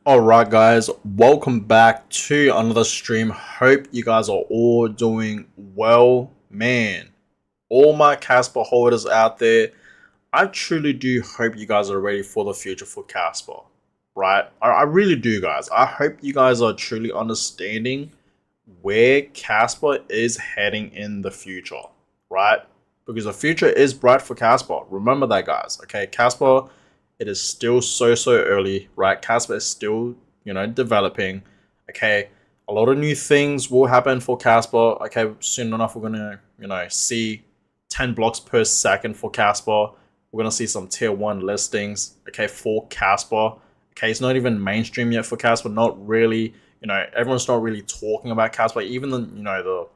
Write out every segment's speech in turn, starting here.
Alright guys, welcome back to another stream. Hope you guys are all doing well. Man, all my Casper holders out there, I truly do hope you guys are ready for the future for Casper. Right? I really do, guys. I hope you guys are truly understanding where Casper is heading in the future. Right? Because the future is bright for Casper. Remember that, guys. Okay, Casper, it is still so early, right? Casper is still, developing. Okay, a lot of new things will happen for Casper. Okay, soon enough we're gonna, see 10 blocks per second for Casper. We're gonna see some tier 1 listings, okay, for Casper. Okay, it's not even mainstream yet for Casper. Not really, everyone's not really talking about Casper. Even the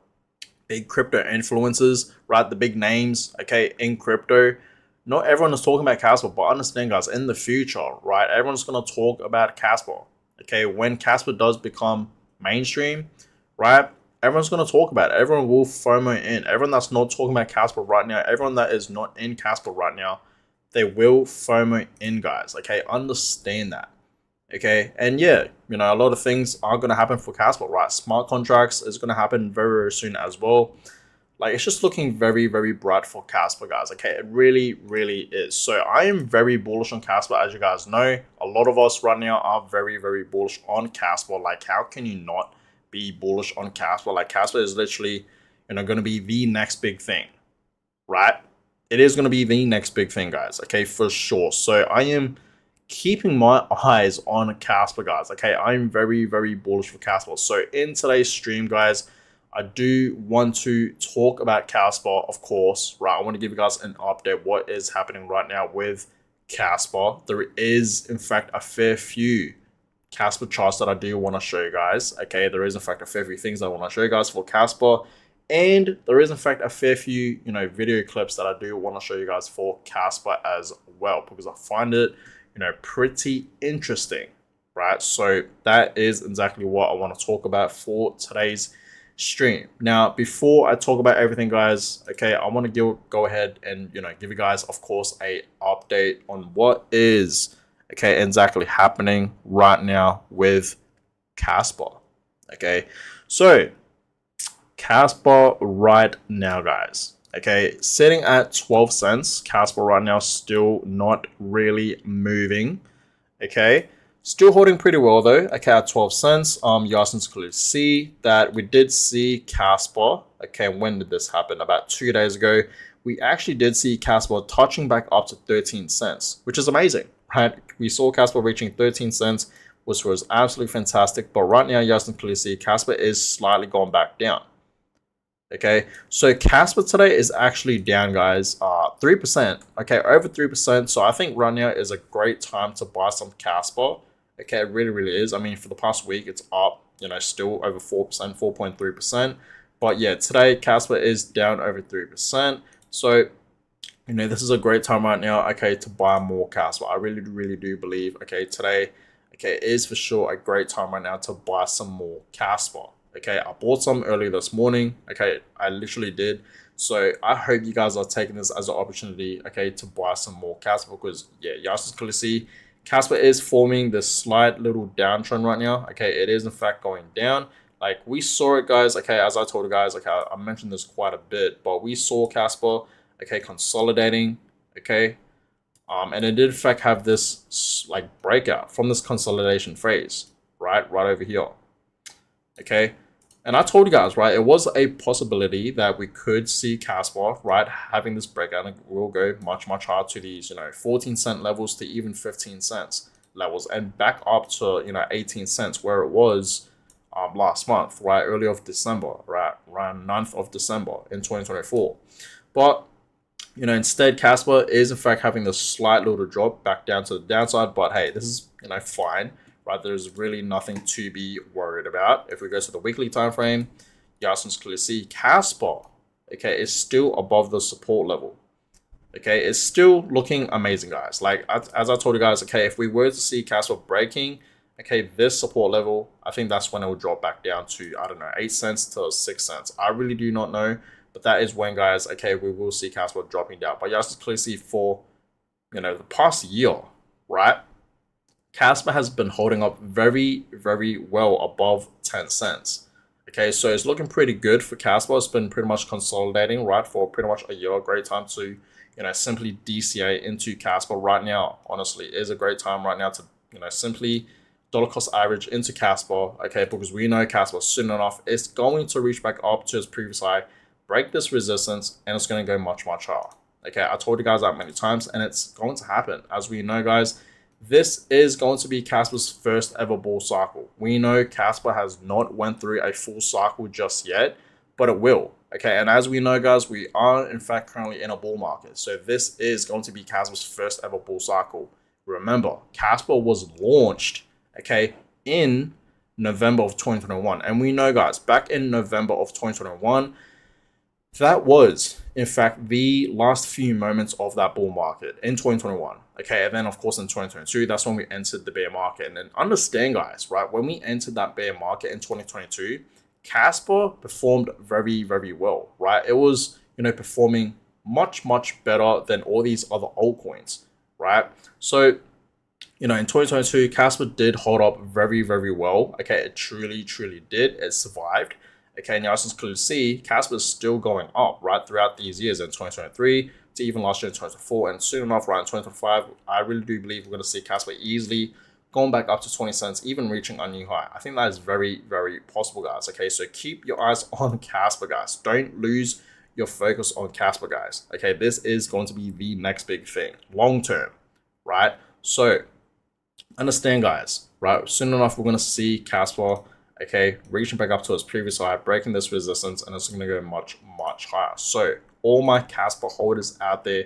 big crypto influencers, right? The big names, okay, in crypto. Not everyone is talking about Casper, but understand, guys, in the future, right? Everyone's gonna talk about Casper. Okay, when Casper does become mainstream, right? Everyone's gonna talk about it. Everyone will FOMO in. Everyone that's not talking about Casper right now, everyone that is not in Casper right now, they will FOMO in, guys. Okay, understand that. Okay, and yeah, a lot of things are gonna happen for Casper, right? Smart contracts is gonna happen very soon as well. Like, it's just looking very bright for Casper, guys. Okay, it really is. So I am very bullish on Casper, as you guys know. A lot of us right now are very bullish on Casper. Like, how can you not be bullish on Casper? Like, Casper is literally, going to be the next big thing, right? It is going to be the next big thing, guys. Okay, for sure. So I am keeping my eyes on Casper, guys. Okay, I'm very bullish for Casper. So in today's stream, guys, I do want to talk about Casper, of course, right? I want to give you guys an update what is happening right now with Casper. There is, in fact, a fair few Casper charts that I do want to show you guys. Okay, there is, in fact, a fair few things I want to show you guys for Casper. And there is, in fact, a fair few, video clips that I do want to show you guys for Casper as well, because I find it, pretty interesting, right? So that is exactly what I want to talk about for today's stream. Now, before I talk about everything, guys, okay, I want to go ahead and give you guys, of course, a update on what is exactly happening right now with Casper. Okay, so Casper right now, guys, okay, sitting at 12 cents. Casper right now still not really moving. Okay, still holding pretty well though. Okay, at 12 cents. You guys can clearly see that we did see Casper. Okay, when did this happen? About 2 days ago. We actually did see Casper touching back up to 13 cents, which is amazing, right? We saw Casper reaching 13 cents, which was absolutely fantastic. But right now, you guys can clearly see Casper is slightly going back down. Okay, so Casper today is actually down, guys, 3%. Okay, over 3%. So I think right now is a great time to buy some Casper. Okay, it really is. I mean, for the past week, it's up, still over 4%, 4.3%. But yeah, today Casper is down over 3%. So, this is a great time right now, okay, to buy more Casper. I really do believe, okay, today, okay, is for sure a great time right now to buy some more Casper. Okay, I bought some early this morning. Okay, I literally did. So I hope you guys are taking this as an opportunity, okay, to buy some more Casper, because yeah, you guys can clearly see Casper is forming this slight little downtrend right now. Okay, it is in fact going down. Like, we saw it, guys. Okay, as I told you guys, okay, I mentioned this quite a bit, but we saw Casper, okay, consolidating, okay, and it did in fact have this like breakout from this consolidation phase, right over here. Okay, and I told you guys, right, it was a possibility that we could see Casper, right, having this breakout, and we'll go much higher to these, 14 cent levels to even 15 cents levels, and back up to 18 cents where it was last month, right, early of December, right, around 9th of December in 2024. But instead, Casper is in fact having this slight little drop back down to the downside. But hey, this is fine. Right, there's really nothing to be worried about. If we go to the weekly time frame, you guys can clearly see Casper, okay, is still above the support level. Okay, it's still looking amazing, guys. Like, as I told you guys, okay, if we were to see Casper breaking, okay, this support level, I think that's when it will drop back down to, I don't know, 8 cents to 6 cents. I really do not know, but that is when, guys, okay, we will see Casper dropping down. But you guys can clearly see for, the past year, right? Casper has been holding up very, very well above 10 cents. Okay, so it's looking pretty good for Casper. It's been pretty much consolidating, right, for pretty much a year. Great time to, simply DCA into Casper right now. Honestly, it is a great time right now to, simply dollar cost average into Casper. Okay, because we know Casper soon enough is going to reach back up to its previous high, break this resistance, and it's going to go much, much higher. Okay, I told you guys that many times, and it's going to happen. As we know, guys, this is going to be Casper's first ever bull cycle. We know Casper has not went through a full cycle just yet, but it will. Okay, and as we know, guys, we are in fact currently in a bull market. So this is going to be Casper's first ever bull cycle. Remember, Casper was launched, okay, in November of 2021. And we know, guys, back in November of 2021, that was, in fact, the last few moments of that bull market in 2021. Okay, and then, of course, in 2022, that's when we entered the bear market. And then understand, guys, right, when we entered that bear market in 2022, Casper performed very, very well, right? It was, performing much, much better than all these other altcoins, right? So, in 2022, Casper did hold up very, very well. Okay, it truly, truly did. It survived. Okay, now as you can clearly see, Casper is still going up, right, throughout these years in 2023 to even last year in 2024, and soon enough, right, in 2025, I really do believe we're going to see Casper easily going back up to 20 cents, even reaching a new high. I think that is very, very possible, guys. Okay, so keep your eyes on Casper, guys. Don't lose your focus on Casper, guys. Okay, this is going to be the next big thing, long term, right? So understand, guys, right, soon enough, we're going to see Casper, okay, reaching back up to its previous high, breaking this resistance, and it's going to go much, much higher. So all my Casper holders out there,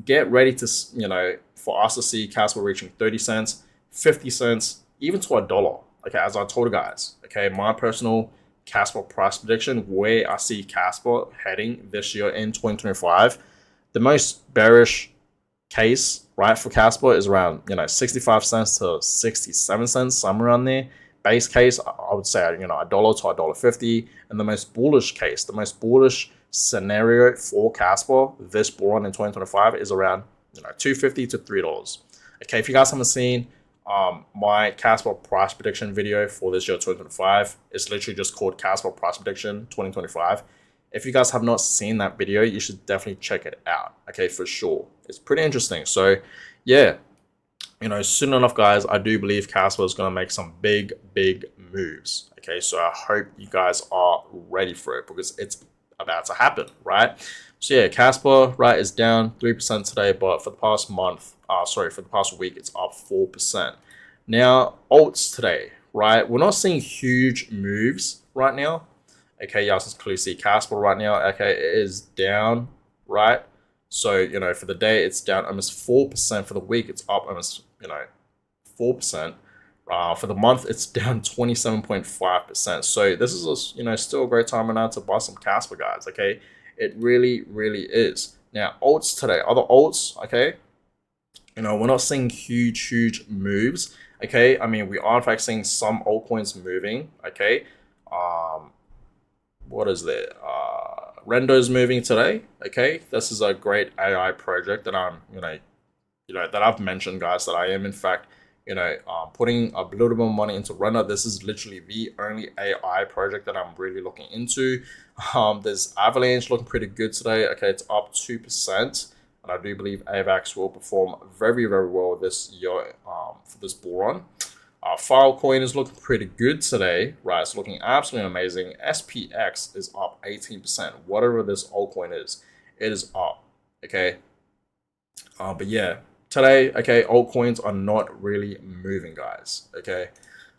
get ready to, for us to see Casper reaching 30 cents, 50 cents, even to $1. Okay, as I told you guys, okay, my personal Casper price prediction, where I see Casper heading this year in 2025, the most bearish case, right, for Casper is around, 65 cents to 67 cents, somewhere around there. Base case, I would say, $1 to $1.50. And the most bullish case, the most bullish scenario for Casper this bull run in 2025 is around, $2.50 to $3. Okay, if you guys haven't seen my Casper price prediction video for this year 2025, it's literally just called Casper price prediction 2025. If you guys have not seen that video, you should definitely check it out. Okay, for sure. It's pretty interesting. So, yeah. Soon enough, guys, I do believe Casper is going to make some big, big moves. Okay, so I hope you guys are ready for it because it's about to happen, right? So yeah, Casper, right, is down 3% today, but for the past for the past week, it's up 4%. Now, alts today, right, we're not seeing huge moves right now. Okay, y'all can clearly see Casper right now. Okay, it is down, right? So, for the day, it's down almost 4%. For the week, it's up almost, 4%. For the month, it's down 27.5%. So this is, still a great time right now to buy some Casper, guys, okay? It really, really is. Now, alts today, other alts, okay? We're not seeing huge moves, okay? I mean, we are, in fact, seeing some altcoins moving, okay? What is there? Rendo's moving today. Okay, this is a great AI project that I'm, that I've mentioned, guys, that I am in fact, putting a little bit of money into Render. This is literally the only AI project that I'm really looking into. There's Avalanche looking pretty good today. Okay, it's up 2%, and I do believe AVAX will perform very, very well this year for this bull run. Filecoin is looking pretty good today, right? It's looking absolutely amazing. SPX is up 18%. Whatever this altcoin is, it is up, okay? But yeah, today, okay, altcoins are not really moving, guys, okay?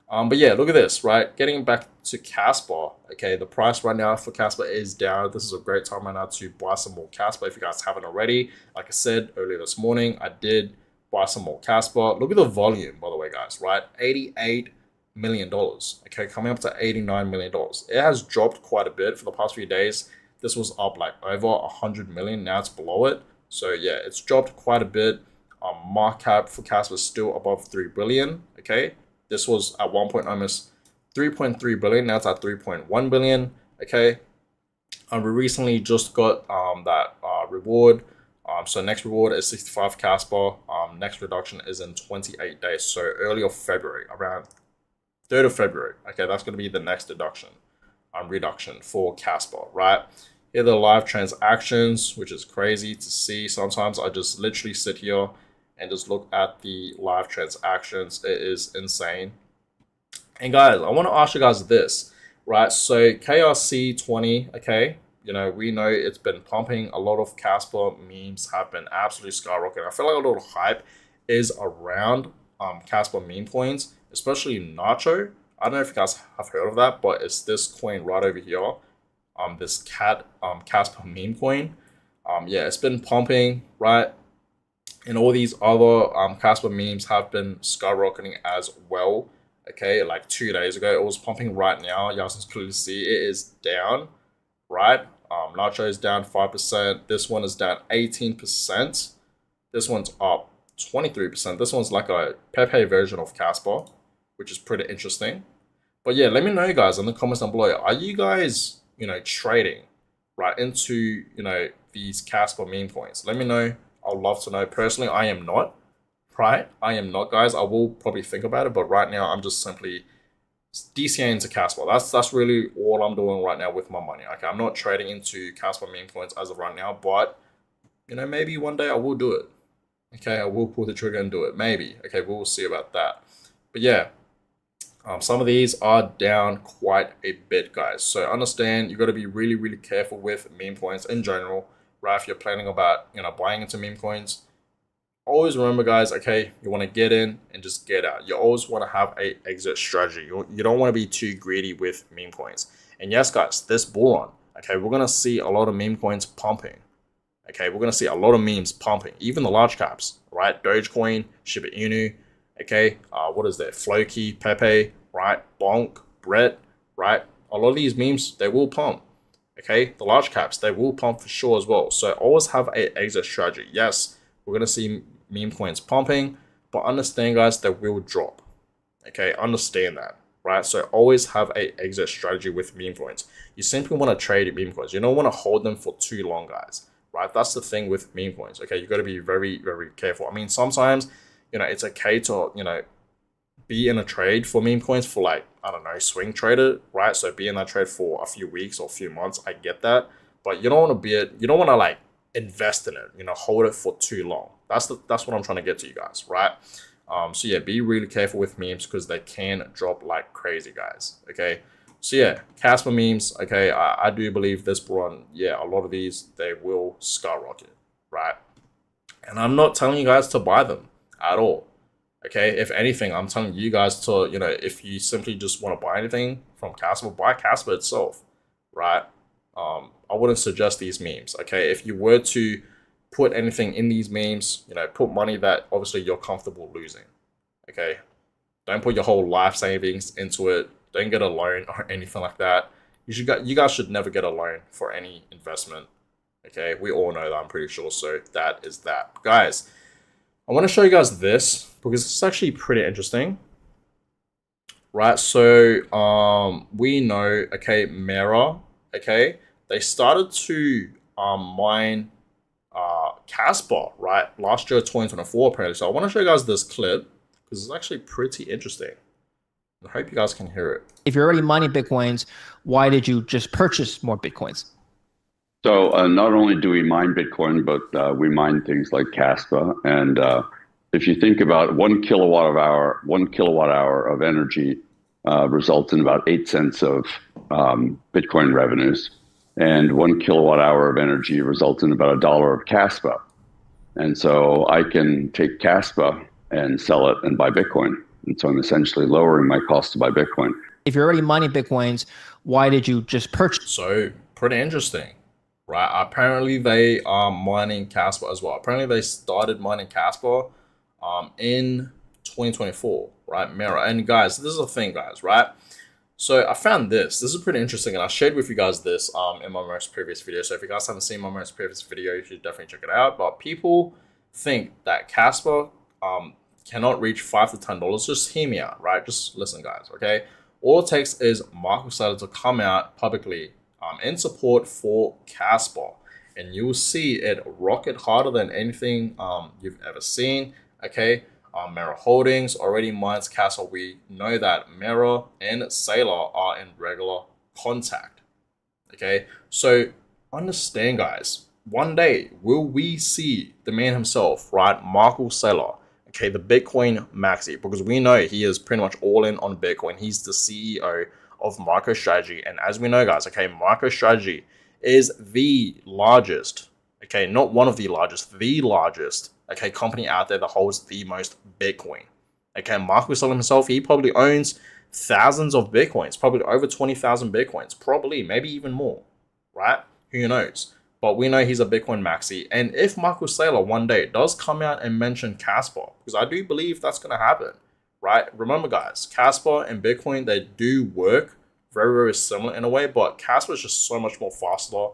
But yeah, look at this, right? Getting back to Casper, okay, the price right now for Casper is down. This is a great time right now to buy some more Casper if you guys haven't already. Like I said earlier this morning, I did buy some more Casper. Look at the volume, by the way, guys, right? $88 million, okay, coming up to $89 million. It has dropped quite a bit for the past few days. This was up like over 100 million. Now it's below it. So yeah, it's dropped quite a bit. Market cap for Casper is still above 3 billion, okay? This was at one point almost 3.3 billion. Now it's at 3.1 billion, okay? We recently just got that reward So next reward is 65 Casper. Next reduction is in 28 days. So early of February, around 3rd of February. Okay, that's going to be the next reduction for Casper, right? Here are the live transactions, which is crazy to see. Sometimes I just literally sit here and just look at the live transactions. It is insane. And guys, I want to ask you guys this, right? So KRC20, okay, we know it's been pumping. A lot of Casper memes have been absolutely skyrocketing. I feel like a lot of hype is around Casper meme coins, especially Nacho. I don't know if you guys have heard of that, but it's this coin right over here. This Casper meme coin. Yeah, it's been pumping, right? And all these other Casper memes have been skyrocketing as well. Okay, like 2 days ago, it was pumping. Right now, y'all can clearly see it is down, right? Nacho is down 5%. This one is down 18%. This one's up 23%. This one's like a Pepe version of Casper, which is pretty interesting. But yeah, let me know, guys, in the comments down below. Are you guys, trading right into, these Casper meme coins? Let me know. I'd love to know. Personally, I am not. Right? I am not, guys. I will probably think about it, but right now I'm just simply DCA into Casper. That's really all I'm doing right now with my money. Okay, I'm not trading into Casper meme coins as of right now, but maybe one day I will do it. Okay, I will pull the trigger and do it. Maybe. Okay, we'll see about that. But yeah, some of these are down quite a bit, guys. So understand you got to be really, really careful with meme coins in general, right? If you're planning about buying into meme coins. Always remember, guys, okay, you want to get in and just get out. You always want to have a exit strategy. You don't want to be too greedy with meme coins. And yes, guys, this bull run, okay, we're going to see a lot of meme coins pumping. Okay, we're going to see a lot of memes pumping. Even the large caps, right? Dogecoin, Shiba Inu, okay, what is that? Floki, Pepe, right? Bonk, Brett, right? A lot of these memes, they will pump. Okay, the large caps, they will pump for sure as well. So always have a exit strategy. Yes, we're going to see meme coins pumping, but understand, guys, that will drop. Okay, understand that, right? So always have a exit strategy with meme coins. You simply want to trade meme coins. You don't want to hold them for too long, guys, right? That's the thing with meme coins. Okay, you got to be very, very careful. I mean, sometimes, it's okay to, be in a trade for meme coins for like, I don't know, swing trader, right? So be in that trade for a few weeks or a few months. I get that, but you don't want to like invest in it, hold it for too long. That's what I'm trying to get to, you guys, right? So yeah, be really careful with memes because they can drop like crazy, guys. Okay, so yeah, Casper memes. Okay, I do believe this run, yeah, a lot of these, they will skyrocket, right? And I'm not telling you guys to buy them at all. Okay, if anything, I'm telling you guys to, if you simply just want to buy anything from Casper, buy Casper itself, right? I wouldn't suggest these memes. Okay, if you were to put anything in these memes, put money that obviously you're comfortable losing. Okay, don't put your whole life savings into it. Don't get a loan or anything like that. You guys should never get a loan for any investment. Okay, we all know that, I'm pretty sure. So that is that, guys. I want to show you guys this because it's actually pretty interesting, right? So we know, okay, Mera, okay, they started to mine Casper, right? Last year, 2024, apparently. So I want to show you guys this clip because it's actually pretty interesting. I hope you guys can hear it. If you're already mining Bitcoins, why did you just purchase more Bitcoins? So not only do we mine Bitcoin, but we mine things like Kaspa. And if you think about 1 kilowatt hour of energy results in about 8 cents of Bitcoin revenues. And 1 kilowatt hour of energy results in about $1 of Kaspa. And so I can take Kaspa and sell it and buy Bitcoin. And so I'm essentially lowering my cost to buy Bitcoin. If you're already mining Bitcoins, why did you just purchase? So pretty interesting, right? Apparently they are mining Casper as well. Apparently they started mining Casper in 2024, right? Mera. And guys, this is the thing, guys, right? So I found this. This is pretty interesting, and I shared with you guys this in my most previous video. So if you guys haven't seen my most previous video, you should definitely check it out. But people think that Casper cannot reach $5 to $10. Just hear me out, right? Just listen, guys, okay? All it takes is Mark decided to come out publicly in support for Casper. and you'll see it rocket harder than anything you've ever seen. Okay, Mirror Holdings already mines Casper. We know that Mirror and Sailor are in regular contact. Okay, so understand, guys, one day will we see the man himself, right, Michael Saylor, okay, the Bitcoin maxi, because we know he is pretty much all in on Bitcoin. He's the CEO of MicroStrategy, and as we know, guys, okay, MicroStrategy is the largest, okay, not one of the largest, the largest, okay, company out there that holds the most Bitcoin. Okay, Michael Saylor himself, he probably owns thousands of Bitcoins, probably over 20,000 Bitcoins, probably, maybe even more, right? Who knows? But we know he's a Bitcoin maxi. And if Michael Saylor one day does come out and mention Casper, because I do believe that's going to happen, right? Remember, guys, Casper and Bitcoin, they do work very, very similar in a way, but Casper is just so much more faster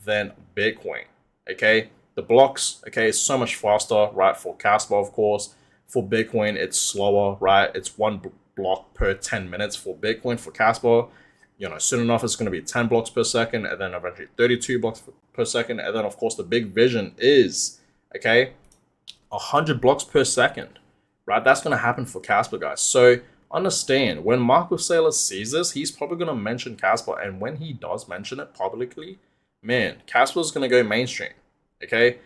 than Bitcoin, okay? The blocks, okay, is so much faster, right, for Casper, of course. For Bitcoin, it's slower, right? It's one block per 10 minutes for Bitcoin. For Casper, you know, soon enough it's going to be 10 blocks per second, and then eventually 32 blocks per second, and then of course the big vision is, okay, 100 blocks per second, right? That's going to happen for Casper, guys. So understand, when Michael Saylor sees this, he's probably going to mention Casper, and when he does mention it publicly, man, Casper's going to go mainstream, okay?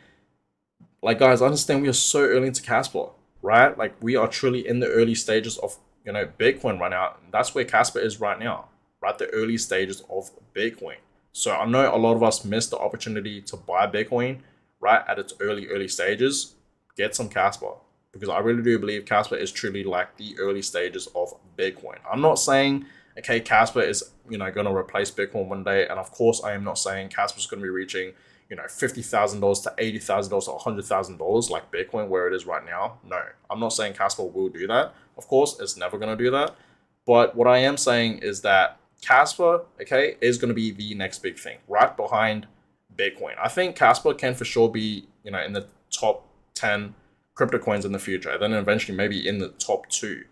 Like, guys, understand, we are so early into Casper, right? Like, we are truly in the early stages of, you know, Bitcoin right now. That's where Casper is right now, right? The early stages of Bitcoin. So I know a lot of us missed the opportunity to buy Bitcoin, right, at its early stages. Get some Casper, because I really do believe Casper is truly like the early stages of Bitcoin. I'm not saying, okay, Casper is, you know, going to replace Bitcoin one day. And of course, I am not saying Casper is going to be reaching, you know, $50,000 to $80,000 to $100,000 like Bitcoin where it is right now. No, I'm not saying Casper will do that. Of course, it's never going to do that. But what I am saying is that Casper, okay, is going to be the next big thing, right behind Bitcoin. I think Casper can for sure be, you know, in the top 10 crypto coins in the future, and then eventually maybe in the top 2,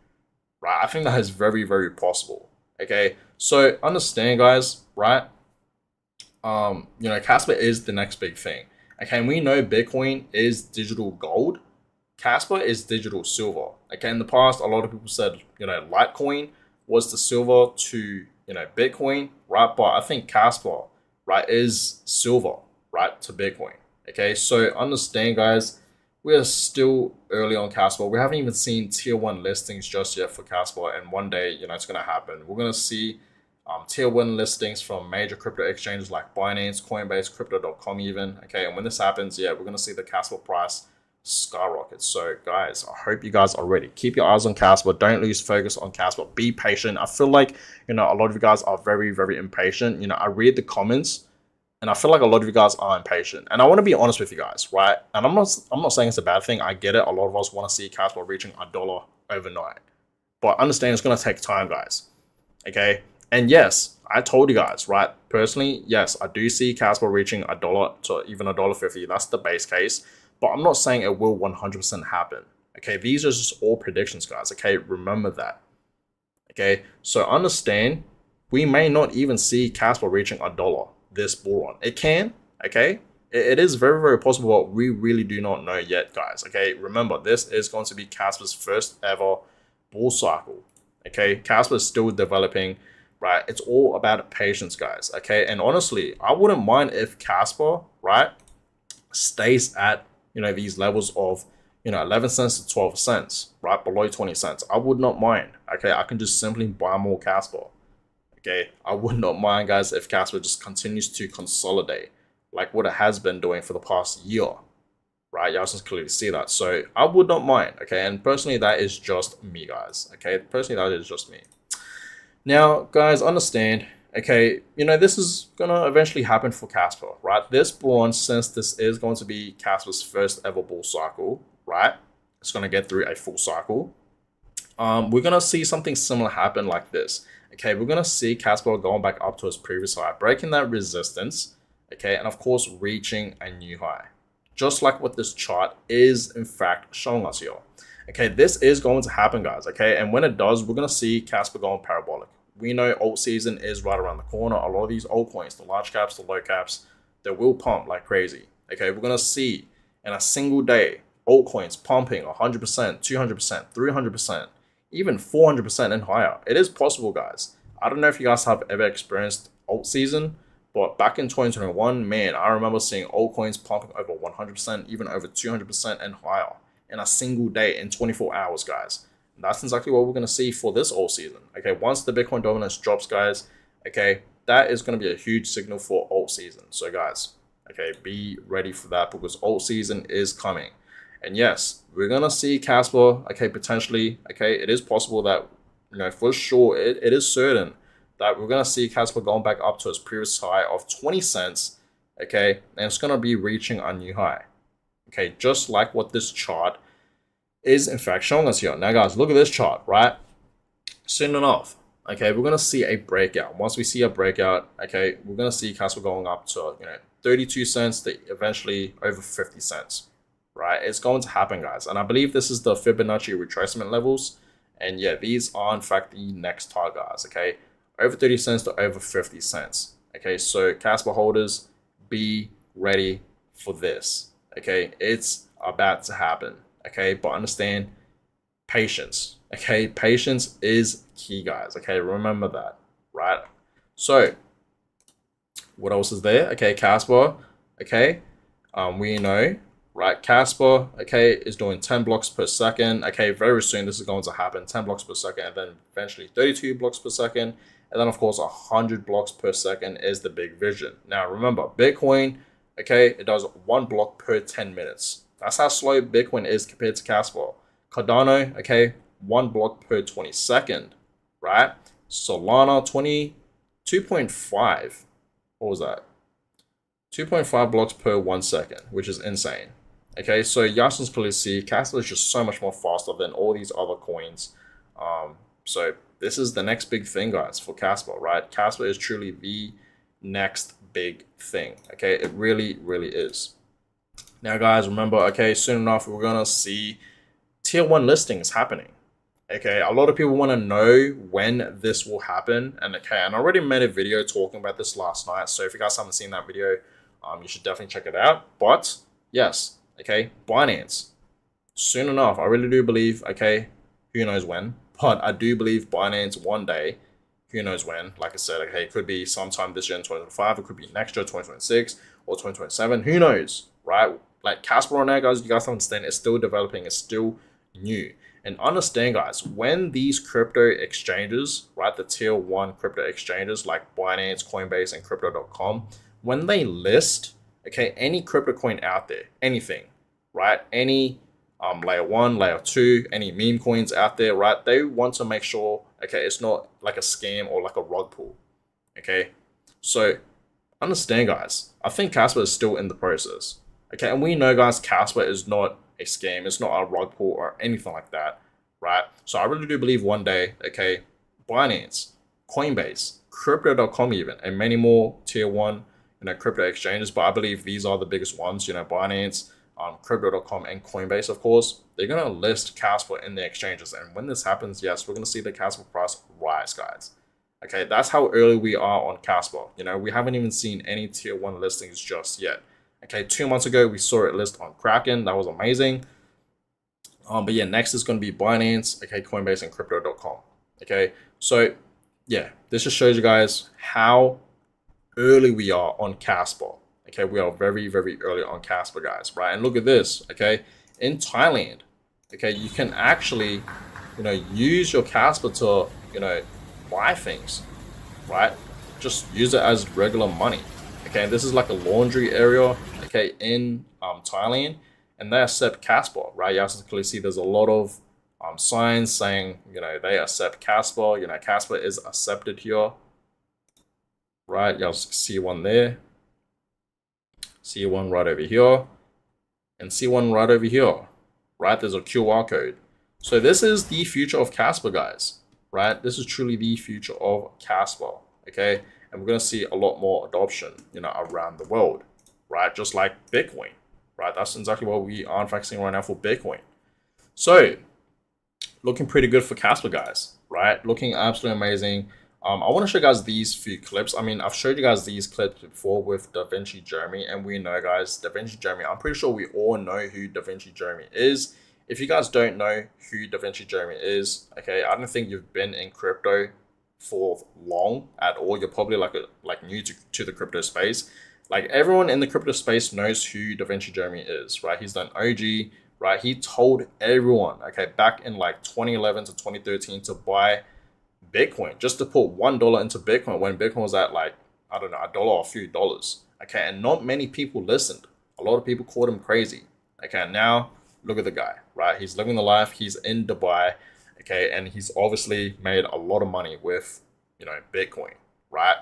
right? I think that is very, very possible, okay? So understand, guys, right? You know, Casper is the next big thing, okay? And we know Bitcoin is digital gold. Casper is digital silver, okay? In the past, a lot of people said, you know, Litecoin was the silver to, you know, Bitcoin, right? But I think Casper, right, is silver, right, to Bitcoin. Okay, so understand, guys, we are still early on Casper. We haven't even seen tier 1 listings just yet for Casper, and one day, you know, it's going to happen. We're going to see tier 1 listings from major crypto exchanges like Binance, Coinbase, Crypto.com even. Okay, and when this happens, yeah, we're going to see the Casper price skyrocket. So guys, I hope you guys are ready. Keep your eyes on Casper. Don't lose focus on Casper. Be patient. I feel like, you know, a lot of you guys are very, very impatient. You know, I read the comments and I feel like a lot of you guys are impatient. And I want to be honest with you guys, right? And I'm not saying it's a bad thing. I get it. A lot of us want to see Casper reaching $1 overnight. But understand, it's going to take time, guys. Okay? And yes, I told you guys, right? Personally, yes, I do see Casper reaching $1 to even $1.50. That's the base case. But I'm not saying it will 100% happen. Okay, these are just all predictions, guys. Okay, remember that. Okay, so understand, we may not even see Casper reaching $1 this bull run. It can, okay? It is very, very possible, but we really do not know yet, guys. Okay, remember, this is going to be Casper's first ever bull cycle. Okay, Casper is still developing, right? It's all about patience, guys. Okay, and honestly, I wouldn't mind if Casper, right, stays at, you know, these levels of, you know, 11 cents to 12 cents, right? Below 20 cents. I would not mind. Okay, I can just simply buy more Casper. Okay, I would not mind, guys, if Casper just continues to consolidate like what it has been doing for the past year, right? Y'all can clearly see that. So I would not mind. Okay, and personally, that is just me, guys. Okay, personally, that is just me. Now, guys, understand. Okay, you know, this is going to eventually happen for Casper, right? This bull run, since this is going to be Casper's first ever bull cycle, right? It's going to get through a full cycle. We're going to see something similar happen like this. Okay, we're going to see Casper going back up to its previous high, breaking that resistance, okay, and of course, reaching a new high. Just like what this chart is, in fact, showing us here. Okay, this is going to happen, guys, okay? And when it does, we're going to see Casper going parabolic. We know alt season is right around the corner. A lot of these altcoins, the large caps, the low caps, they will pump like crazy. Okay, we're gonna see in a single day altcoins pumping 100%, 200%, 300%, even 400% and higher. It is possible, guys. I don't know if you guys have ever experienced alt season, but back in 2021, man, I remember seeing altcoins pumping over 100%, even over 200% and higher in a single day in 24 hours, guys. And that's exactly what we're going to see for this alt season. Okay, once the Bitcoin dominance drops, guys, okay, that is going to be a huge signal for alt season. So, guys, okay, be ready for that because alt season is coming. And yes, we're going to see Casper, okay, potentially, okay, it is possible that, for sure, it is certain that we're going to see Casper going back up to its previous high of 20 cents, okay, and it's going to be reaching a new high, okay, just like what this chart is in fact showing us here. Now, guys, look at this chart, right? Soon enough, okay, we're going to see a breakout. Once we see a breakout, okay, we're going to see Casper going up to, 32 cents to eventually over 50 cents, right? It's going to happen, guys. And I believe this is the Fibonacci retracement levels. And yeah, these are in fact the next target, guys, okay? Over 30 cents to over 50 cents. Okay, so Casper holders, be ready for this. Okay, it's about to happen. Okay, but understand patience. Okay, patience is key, guys. Okay, remember that, right? So, what else is there? Okay, Casper. Okay, we know, right? Casper, okay, is doing 10 blocks per second. Okay, very soon this is going to happen. 10 blocks per second, and then eventually 32 blocks per second. And then, of course, 100 blocks per second is the big vision. Now, remember, Bitcoin, okay, it does 1 block per 10 minutes. That's how slow Bitcoin is compared to Casper. Cardano, okay, 1 block per 22nd, right? Solana, 2.5. What was that? 2.5 blocks per 1 second, which is insane. Okay, so Yasin's clearly see Casper is just so much more faster than all these other coins. So this is the next big thing, guys, for Casper, right? Casper is truly the next big thing. Okay, it really, really is. Now, guys, remember, okay, soon enough, we're going to see tier 1 listings happening. Okay, a lot of people want to know when this will happen. And okay, and I already made a video talking about this last night. So if you guys haven't seen that video, you should definitely check it out. But yes, okay, Binance, soon enough, I really do believe, okay, who knows when, but I do believe Binance one day, who knows when, like I said, okay, it could be sometime this year in 2025, it could be next year, 2026 or 2027, who knows, right? Like Casper right now, guys, you guys understand, it's still developing, it's still new. And understand, guys, when these crypto exchanges, right, the tier 1 crypto exchanges like Binance, Coinbase, and Crypto.com, when they list, okay, any crypto coin out there, anything, right, any layer 1, layer 2, any meme coins out there, right, they want to make sure, okay, it's not like a scam or like a rug pull, okay? So understand, guys, I think Casper is still in the process, okay? And we know, guys, Casper is not a scam, it's not a rug pull or anything like that, right? So I really do believe one day, okay, Binance, Coinbase, Crypto.com even, and many more tier 1, crypto exchanges, but I believe these are the biggest ones, Binance, Crypto.com, and Coinbase, of course, they're going to list Casper in the exchanges. And when this happens, yes, we're going to see the Casper price rise, guys. Okay, that's how early we are on Casper. We haven't even seen any tier 1 listings just yet. Okay, 2 months ago, we saw it list on Kraken. That was amazing. But yeah, next is going to be Binance, okay, Coinbase, and Crypto.com. Okay, so yeah, this just shows you guys how early we are on Casper. Okay, we are very, very early on Casper, guys, right? And look at this, okay? In Thailand, okay, you can actually, use your Casper to, buy things, right? Just use it as regular money. Okay, this is like a laundry area, okay, in Thailand, and they accept Casper, right? You also clearly see there's a lot of signs saying, they accept Casper. Casper is accepted here, right? Y'all see one there, see one right over here, and see one right over here, right? There's a QR code. So this is the future of Casper, guys, right? This is truly the future of Casper, okay? And we're going to see a lot more adoption, around the world, right? Just like Bitcoin, right? That's exactly what we are seeing right now for Bitcoin. So looking pretty good for Casper, guys, right? Looking absolutely amazing. I want to show you guys these few clips. I mean, I've showed you guys these clips before with Da Vinci Jeremy, and we know, guys, Da Vinci Jeremy, I'm pretty sure we all know who Da Vinci Jeremy is. If you guys don't know who Da Vinci Jeremy is, okay, I don't think you've been in crypto for long at all. You're probably like new to the crypto space. Like, everyone in the crypto space knows who Da Vinci Jeremy is, right? He's done OG, right? He told everyone, okay, back in like 2011 to 2013 to buy Bitcoin, just to put $1 into Bitcoin when Bitcoin was at like, I don't know, $1 or a few dollars. Okay, and not many people listened. A lot of people called him crazy. Okay, and now look at the guy, right? He's living the life. He's in Dubai, okay, and he's obviously made a lot of money with, you know, Bitcoin, right?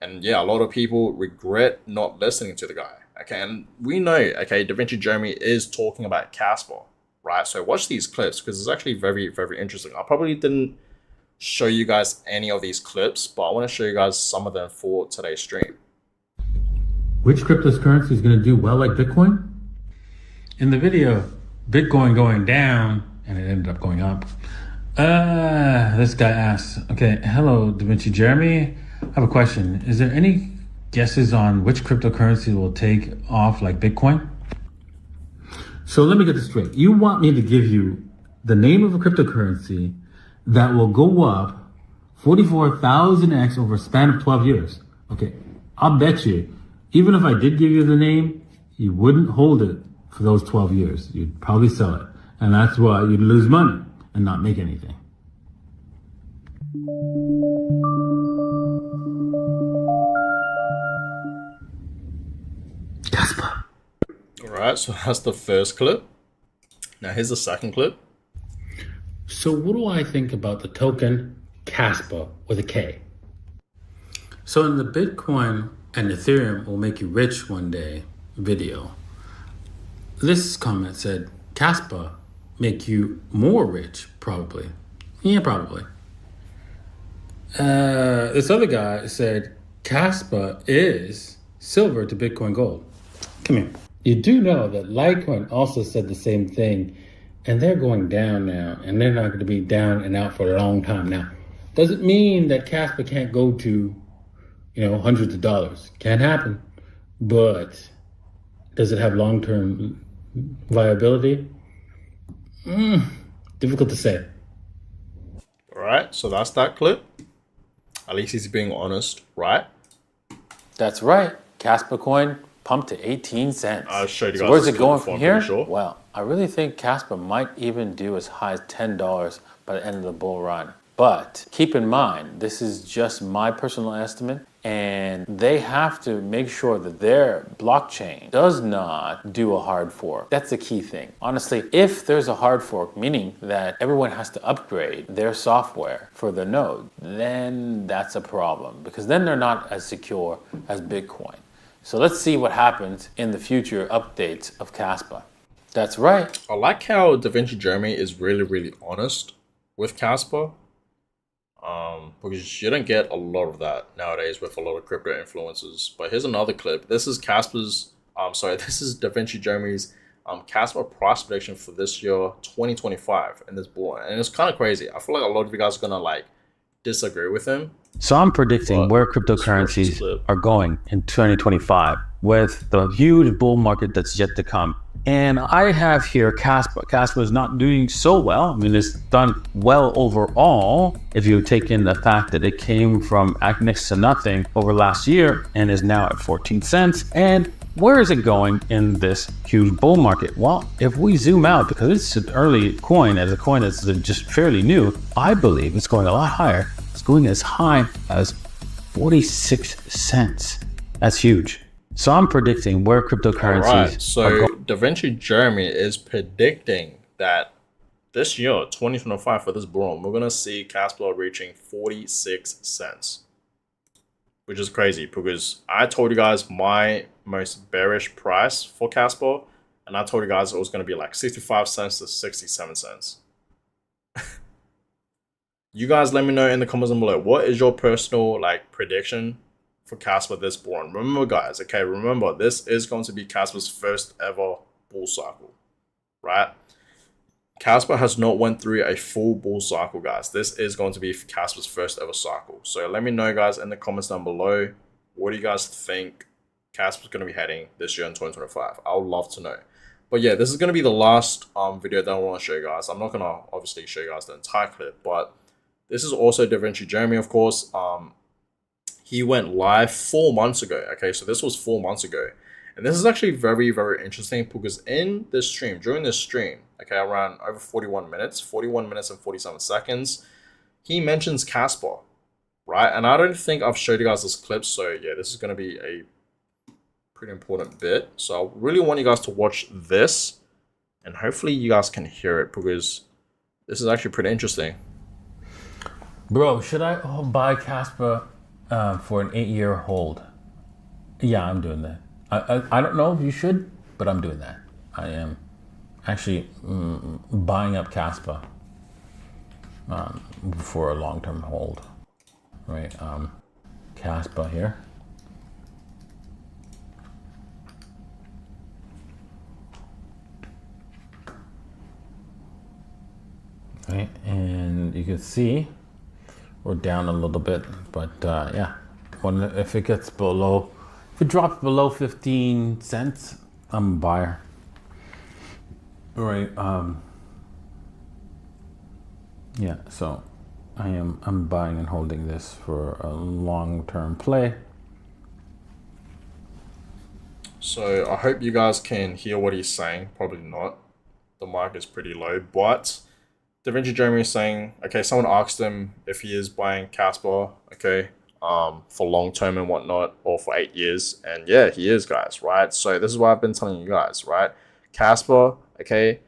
And yeah, a lot of people regret not listening to the guy. Okay, and we know, okay, Da Vinci Jeremy is talking about Casper, right? So watch these clips because it's actually very, very interesting. I probably didn't show you guys any of these clips, but I want to show you guys some of them for today's stream. Which cryptocurrency is going to do well like Bitcoin? In the video, Bitcoin going down and it ended up going up. This guy asks, okay, hello, Da Vinci Jeremy. I have a question. Is there any guesses on which cryptocurrency will take off like Bitcoin? So let me get this straight. You want me to give you the name of a cryptocurrency that will go up 44,000x over a span of 12 years. Okay, I'll bet you, even if I did give you the name, you wouldn't hold it for those 12 years. You'd probably sell it. And that's why you'd lose money and not make anything. Kaspa. All right, so that's the first clip. Now here's the second clip. So what do I think about the token Kaspa with a K? So in the Bitcoin and Ethereum will make you rich one day video, this comment said, Kaspa make you more rich, probably. Yeah, probably. This other guy said, Kaspa is silver to Bitcoin gold. Come here. You do know that Litecoin also said the same thing, and they're going down now, and they're not going to be down and out for a long time now. Does it mean that Casper can't go to, hundreds of dollars? Can't happen. But does it have long-term viability? Difficult to say. All right, so that's that clip. At least he's being honest, right? That's right. Casper coin pumped to 18 cents. I'll show you guys. So where's it going before, from here? sure. Well, I really think Casper might even do as high as $10 by the end of the bull run. But keep in mind, this is just my personal estimate, and they have to make sure that their blockchain does not do a hard fork. That's the key thing. Honestly, if there's a hard fork, meaning that everyone has to upgrade their software for the node, then that's a problem, because then they're not as secure as Bitcoin. So let's see what happens in the future updates of Kaspa. That's right. I like how Da Vinci Jeremy is really, really honest with Casper. Because you don't get a lot of that nowadays with a lot of crypto influencers. But here's another clip. This is this is Da Vinci Jeremy's Casper price prediction for this year, 2025, in this bull run. And it's kind of crazy. I feel like a lot of you guys are gonna disagree with him. So I'm predicting where cryptocurrencies are going in 2025 with the huge bull market that's yet to come. And I have here Caspa. Caspa is not doing so well. I mean, it's done well overall if you take in the fact that it came from next to nothing over last year and is now at 14 cents. And where is it going in this huge bull market? Well, if we zoom out, because it's an early coin, as a coin that's just fairly new, I believe it's going a lot higher. It's going as high as 46 cents. That's huge. So I'm predicting where cryptocurrencies Alright, so Da Vinci Jeremy is predicting that this year, 2025, for this bull run, we're going to see Casper reaching 46 cents. Which is crazy because I told you guys my most bearish price for Casper, and I told you guys it was going to be like 65 cents to 67 cents. You guys let me know in the comments below, what is your personal prediction for Casper this bull run? Remember, guys, okay, remember, this is going to be Casper's first ever bull cycle, right? Casper has not went through a full bull cycle, guys. This is going to be Casper's first ever cycle. So let me know, guys, in the comments down below, what do you guys think Casper's going to be heading this year in 2025? I would love to know. But yeah, this is going to be the last video that I want to show you guys. I'm not going to obviously show you guys the entire clip, but this is also Da Vinci Jeremy, of course. He went live 4 months ago. Okay, so this was 4 months ago. And this is actually very, very interesting because in this stream, during this stream, okay, around over 41 minutes and 47 seconds, he mentions Casper, right? And I don't think I've showed you guys this clip. So yeah, this is going to be a pretty important bit. So I really want you guys to watch this and hopefully you guys can hear it because this is actually pretty interesting. Bro, should I buy Casper for an 8-year hold? Yeah, I'm doing that. I don't know if you should, but I'm doing that. I am actually buying up Kaspa for a long-term hold. Right, Kaspa here. Right, and you can see we're down a little bit, but yeah, if it gets below. If it drops below 15 cents, I'm a buyer. All right. Yeah. So I'm buying and holding this for a long-term play. So I hope you guys can hear what he's saying. Probably not. The mic is pretty low, but Da Vinci Jeremy is saying, okay, someone asked him if he is buying Casper, okay, for long term and whatnot, or for 8 years, and yeah, he is, guys, right? So this is what I've been telling you guys, right? Casper, okay,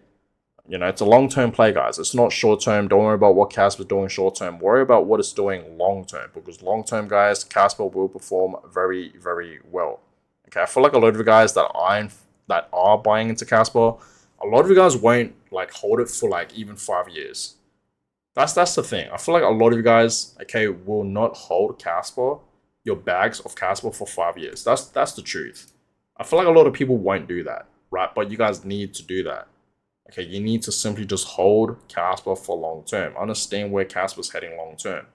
you know, it's a long term play, guys. It's not short term. Don't worry about what Casper's doing short term. Worry about what it's doing long term, because long term, guys, Casper will perform very, very well. Okay, I feel like a lot of you guys that are buying into Casper, a lot of you guys won't like hold it for like even 5 years. That's the thing. I feel like a lot of you guys, okay, will not hold Casper, your bags of Casper for 5 years. That's the truth. I feel like a lot of people won't do that, right? But you guys need to do that. Okay, you need to simply just hold Casper for long term. Understand where Casper's heading long term,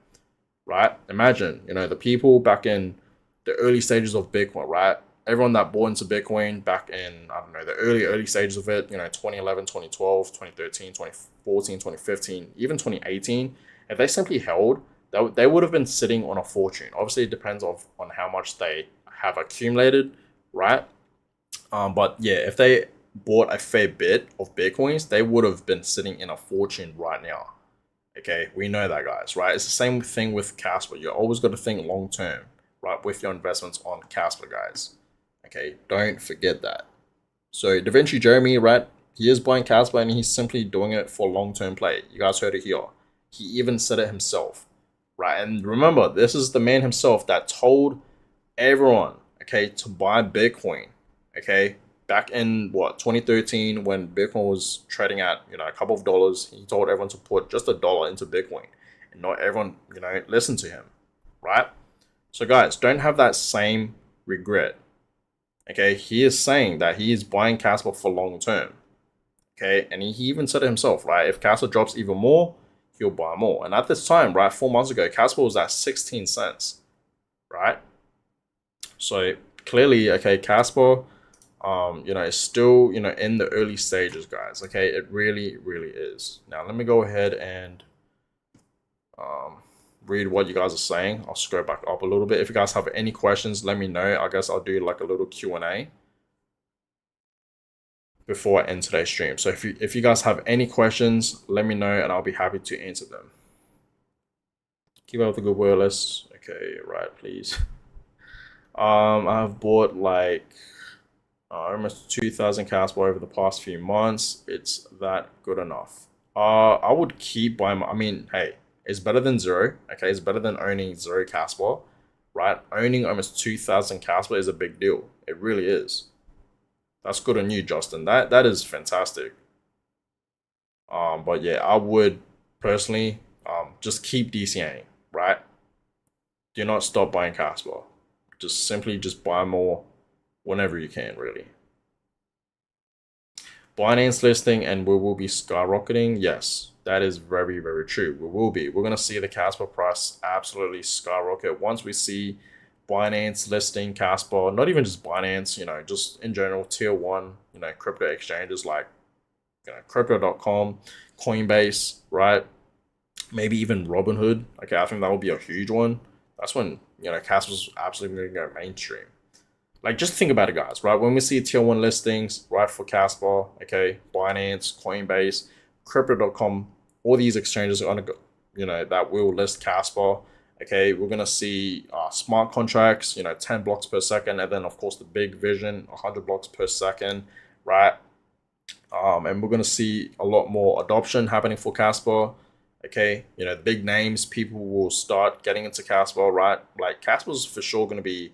right? Imagine, you know, the people back in the early stages of Bitcoin, right? Everyone that bought into Bitcoin back in, I don't know, the early stages of it, you know, 2011, 2012, 2013, 2014, 2015, even 2018, if they simply held, they would have been sitting on a fortune. Obviously, it depends on how much they have accumulated, right? But yeah, if they bought a fair bit of Bitcoins, they would have been sitting in a fortune right now. Okay, we know that, guys, right? It's the same thing with Casper. You always got to think long term, right, with your investments on Casper, guys. Okay, don't forget that. So Da Vinci Jeremy, right? He is buying Casper and he's simply doing it for long-term play. You guys heard it here. He even said it himself, right? And remember, this is the man himself that told everyone, okay, to buy Bitcoin, okay? Back in, what, 2013 when Bitcoin was trading at, you know, a couple of dollars, he told everyone to put just $1 into Bitcoin. And not everyone, you know, listened to him, right? So guys, don't have that same regret. Okay, he is saying that he is buying Casper for long term. Okay, and he even said it himself, right? If Casper drops even more, he'll buy more. And at this time, right, 4 months ago, Casper was at 16 cents, right? So clearly, okay, Casper, you know, is still, you know, in the early stages, guys. Okay, it really, really is. Now, let me go ahead and read what you guys are saying. I'll scroll back up a little bit. If you guys have any questions, let me know. I guess I'll do like a little Q&A before I end today's stream. So if you guys have any questions, let me know and I'll be happy to answer them. Keep up the good word list. Okay, right, please. I've bought like almost 2,000 Casper over the past few months. It's that good enough? I would keep buying. I mean, hey, it's better than zero. Okay, it's better than owning 0 Casper, right? Owning almost 2,000 Casper is a big deal. It really is. That's good on you, Justin. That is fantastic. But yeah, I would personally just keep DCAing, right? Do not stop buying Casper. Just simply just buy more whenever you can, really. Binance listing and we will be skyrocketing. Yes, that is very, very true. We will be. We're going to see the Casper price absolutely skyrocket once we see Binance listing Casper, not even just Binance, just in general, tier one, crypto exchanges like, crypto.com, Coinbase, right? Maybe even Robinhood. Okay, I think that will be a huge one. That's when, Casper's absolutely going to go mainstream. Like, just think about it, guys, right? When we see tier one listings, right, for Casper, okay, Binance, Coinbase, crypto.com, all these exchanges are going to go, that will list Casper. Okay, we're going to see smart contracts, 10 blocks per second. And then, of course, the big vision, 100 blocks per second, right? And we're going to see a lot more adoption happening for Casper. Okay, the big names, people will start getting into Casper, right? Like, Casper's for sure going to be,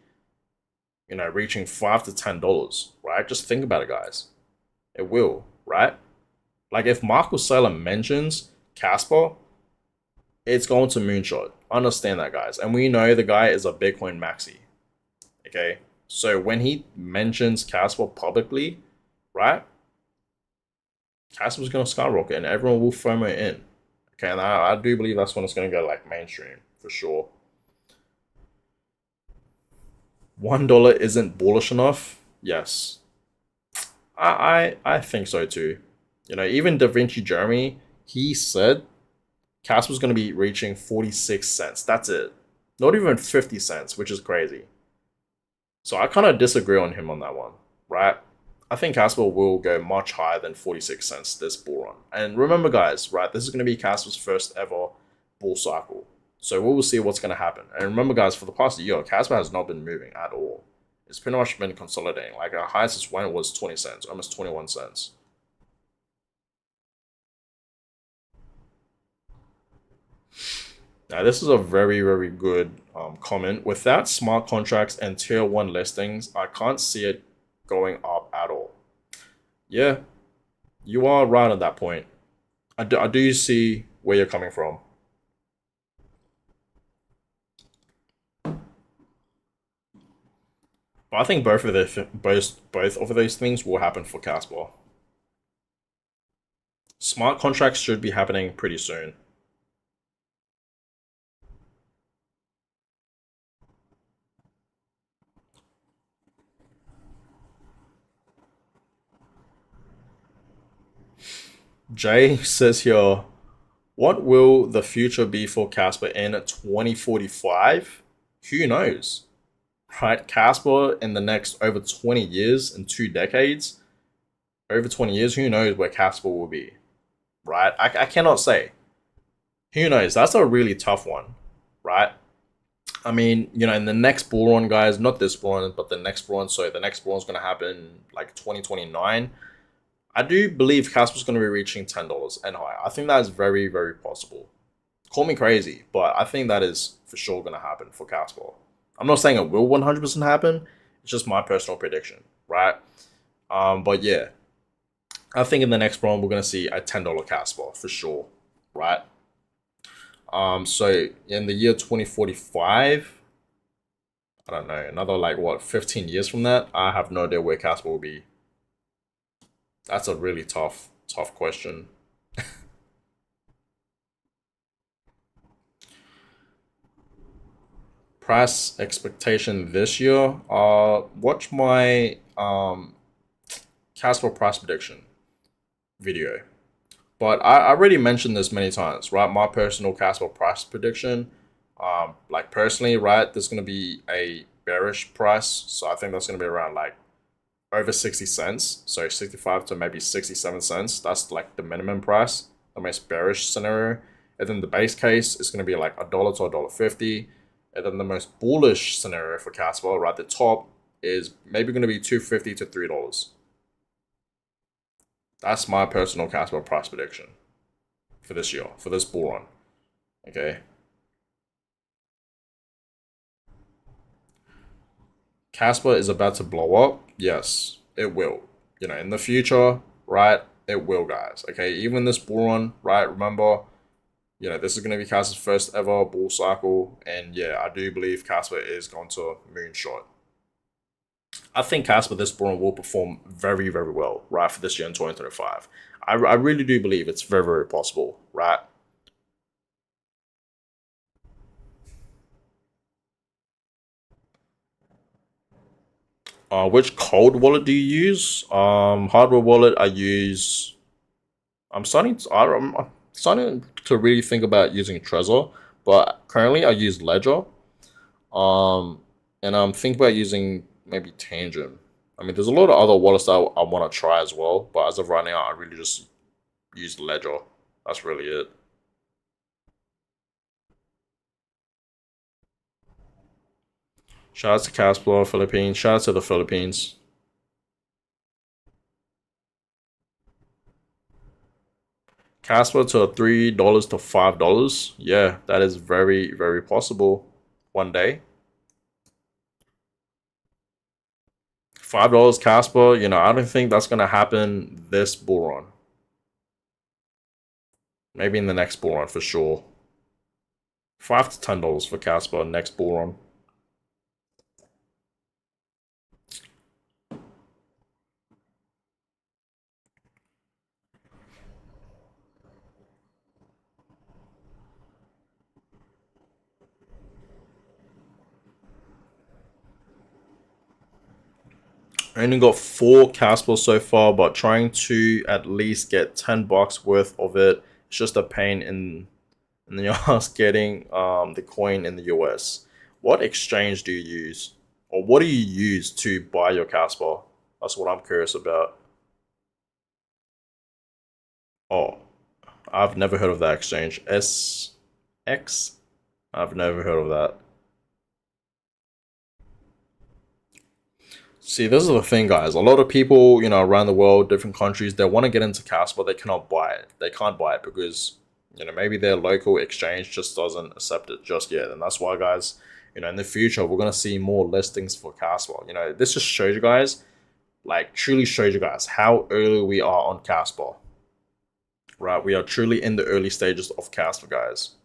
reaching $5 to $10, right? Just think about it, guys. It will, right? Like, if Marco Saylor mentions Casper, it's going to moonshot. Understand that, guys. And we know the guy is a Bitcoin maxi. Okay, so when he mentions Casper publicly, right? Casper's going to skyrocket and everyone will FOMO in. Okay, and I do believe that's when it's going to go like mainstream for sure. $1 isn't bullish enough. Yes, I think so too. Even Da Vinci Jeremy, he said Casper's going to be reaching 46 cents. That's it. Not even 50 cents, which is crazy. So I kind of disagree on him on that one, right? I think Casper will go much higher than 46 cents this bull run. And remember, guys, right, this is going to be Casper's first ever bull cycle. So we will see what's going to happen. And remember, guys, for the past year, Casper has not been moving at all. It's pretty much been consolidating. Like, our highest when it was 20 cents, almost 21 cents. Now, this is a very, very good comment. Without smart contracts and tier one listings, I can't see it going up at all. Yeah, you are right at that point. I do see where you're coming from. But I think both of those things will happen for Casper. Smart contracts should be happening pretty soon. Jay says here, what will the future be for Casper in 2045? Who knows? Right? Casper in the next over 20 years, in 2 decades, over 20 years, who knows where Casper will be? Right? I cannot say. Who knows? That's a really tough one, right? I mean, in the next bull run, guys, not this bull run, but the next bull run. So the next bull run is going to happen like 2029. I do believe Casper's going to be reaching $10 and higher. I think that is very, very possible. Call me crazy, but I think that is for sure going to happen for Casper. I'm not saying it will 100% happen. It's just my personal prediction, right? But yeah, I think in the next round we're going to see a $10 Casper for sure, right? So in the year 2045, I don't know, another like what, 15 years from that, I have no idea where Casper will be. That's a really tough question. Price expectation this year. Watch my Casper price prediction video. But I already mentioned this many times, right? My personal Casper price prediction. Like personally, right, there's gonna be a bearish price. So I think that's gonna be around like over 60 cents, so 65 to maybe 67 cents. That's like the minimum price, the most bearish scenario. And then the base case is going to be like $1 to $1.50. And then the most bullish scenario for Casper, right at the top, is maybe going to be $2.50 to $3. That's my personal Casper price prediction for this year, for this bull run. Okay. Casper is about to blow up. Yes, it will. In the future, right? It will, guys. Okay, even this bull run, right? Remember, this is going to be Casper's first ever bull cycle. And yeah, I do believe Casper is going to moonshot. I think Casper this bull run will perform very, very well, right, for this year in 2025. I really do believe it's very, very possible, right? Which cold wallet do you use? Hardware wallet I use. I'm starting to really think about using Trezor, but currently I use Ledger. And I'm thinking about using maybe Tangent. I mean, there's a lot of other wallets that I want to try as well, but as of right now, I really just use Ledger. That's really it. Shout out to Casper, Philippines. Shout out to the Philippines. Casper to $3 to $5. Yeah, that is very, very possible one day. $5 Casper, you know, I don't think that's gonna happen this bull run. Maybe in the next bull run for sure. $5 to $10 for Casper next bull run. I only got 4 Casper so far, but trying to at least get $10 worth of it. It's just a pain in the ass getting the coin in the US. What exchange do you use? Or what do you use to buy your Casper? That's what I'm curious about. Oh, I've never heard of that exchange. SX? I've never heard of that. See, this is the thing, guys. A lot of people, you know, around the world, different countries, they want to get into Casper, they cannot buy it. They can't buy it because, you know, maybe their local exchange just doesn't accept it just yet. And that's why, guys, you know, in the future, we're going to see more listings for Casper. You know, this just shows you guys, like, truly shows you guys how early we are on Casper. Right? We are truly in the early stages of Casper, guys.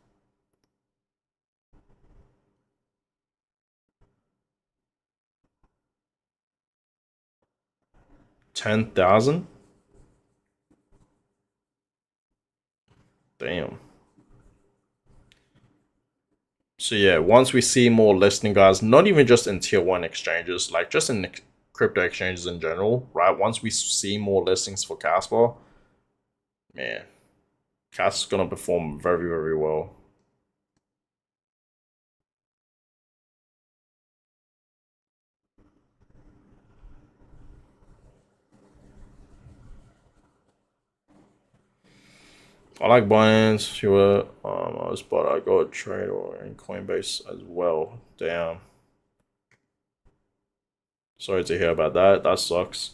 $10,000? Damn. So yeah, once we see more listing, guys, not even just in tier 1 exchanges, like just in crypto exchanges in general, right? Once we see more listings for Casper, man, Casper's gonna perform very, very well. I like Binance, sure. But I got a trade or in Coinbase as well. Damn. Sorry to hear about that. That sucks.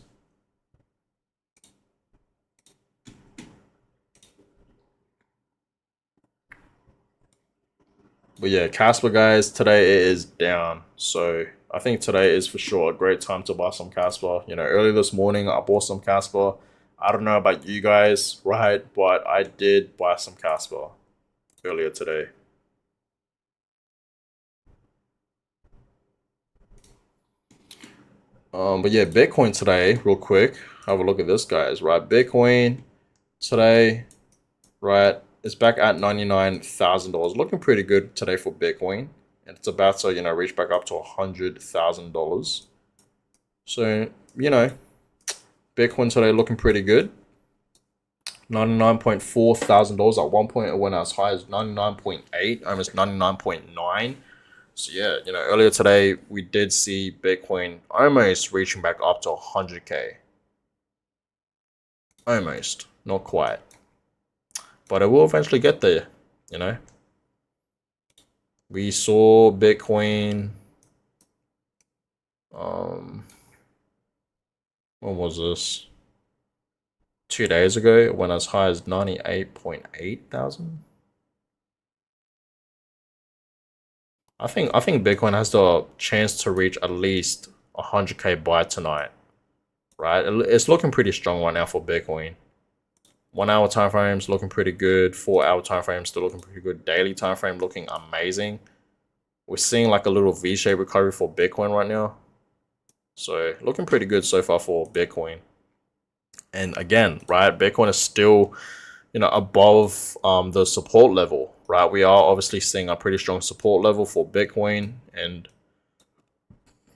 But yeah, Casper, guys, today it is down. So I think today is for sure a great time to buy some Casper. You know, early this morning I bought some Casper. I don't know about you guys, right? But I did buy some Casper earlier today. But yeah, Bitcoin today, real quick. Have a look at this, guys, right? Bitcoin today, right, is back at $99,000. Looking pretty good today for Bitcoin. And it's about to, you know, reach back up to $100,000. So, you know, Bitcoin today looking pretty good. $99.4 thousand. At one point it went as high as 99.8, almost 99.9. So yeah, you know, earlier today we did see Bitcoin almost reaching back up to 100K. Almost, not quite. But it will eventually get there, you know. We saw Bitcoin when was this? 2 days ago, it went as high as 98.8 thousand. I think Bitcoin has the chance to reach at least 100K by tonight, right? It's looking pretty strong right now for Bitcoin. 1 hour time frames looking pretty good. 4 hour time frame still looking pretty good. Daily time frame looking amazing. We're seeing like a little V-shaped recovery for Bitcoin right now. So looking pretty good so far for Bitcoin. And again, right, Bitcoin is still, above the support level, right? We are obviously seeing a pretty strong support level for Bitcoin, and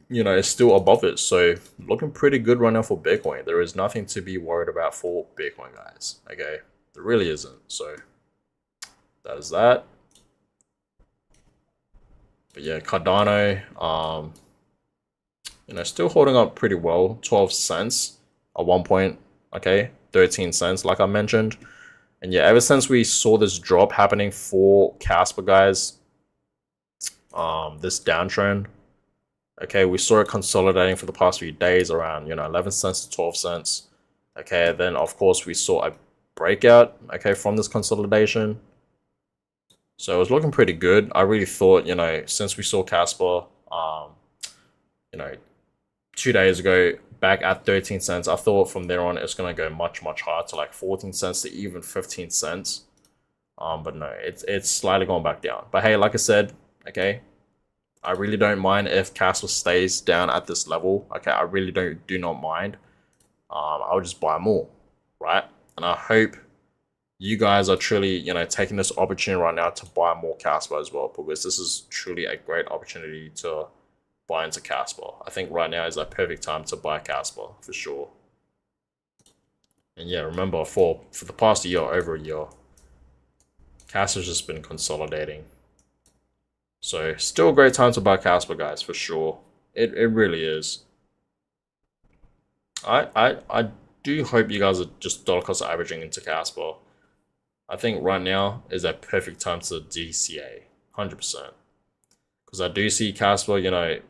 it's still above it. So looking pretty good right now for Bitcoin. There is nothing to be worried about for Bitcoin, guys. Okay, there really isn't. So that is that. But yeah, Cardano, still holding up pretty well. 12 cents at one point. Okay, 13 cents, like I mentioned. And yeah, ever since we saw this drop happening for Casper, guys, this downtrend, okay, we saw it consolidating for the past few days around, 11 cents to 12 cents. Okay, then of course we saw a breakout, okay, from this consolidation. So it was looking pretty good. I really thought, since we saw Casper, 2 days ago back at 13 cents, I thought from there on it's going to go much, much higher to like 14 cents to even 15 cents. But no, it's slightly going back down. But hey, like I said, okay, I really don't mind if Casper stays down at this level. Okay, I really do not mind. I'll just buy more, right? And I hope you guys are truly, taking this opportunity right now to buy more Casper as well, because this is truly a great opportunity to buy into Casper. I think right now is a perfect time to buy Casper for sure. And yeah, remember for the past year, over a year, Casper's just been consolidating. So still a great time to buy Casper, guys, for sure. It really is. I do hope you guys are just dollar cost averaging into Casper. I think right now is a perfect time to DCA, 100%. Because I do see Casper,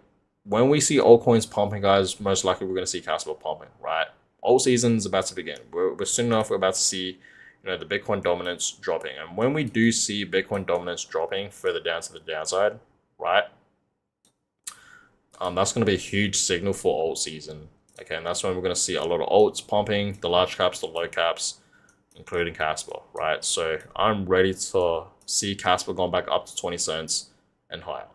when we see altcoins pumping, guys, most likely we're going to see Casper pumping, right? Alt season's about to begin. We're soon enough, we're about to see, the Bitcoin dominance dropping. And when we do see Bitcoin dominance dropping further down to the downside, right? That's going to be a huge signal for alt season. Okay, and that's when we're going to see a lot of alts pumping, the large caps, the low caps, including Casper, right? So I'm ready to see Casper going back up to 20 cents and higher.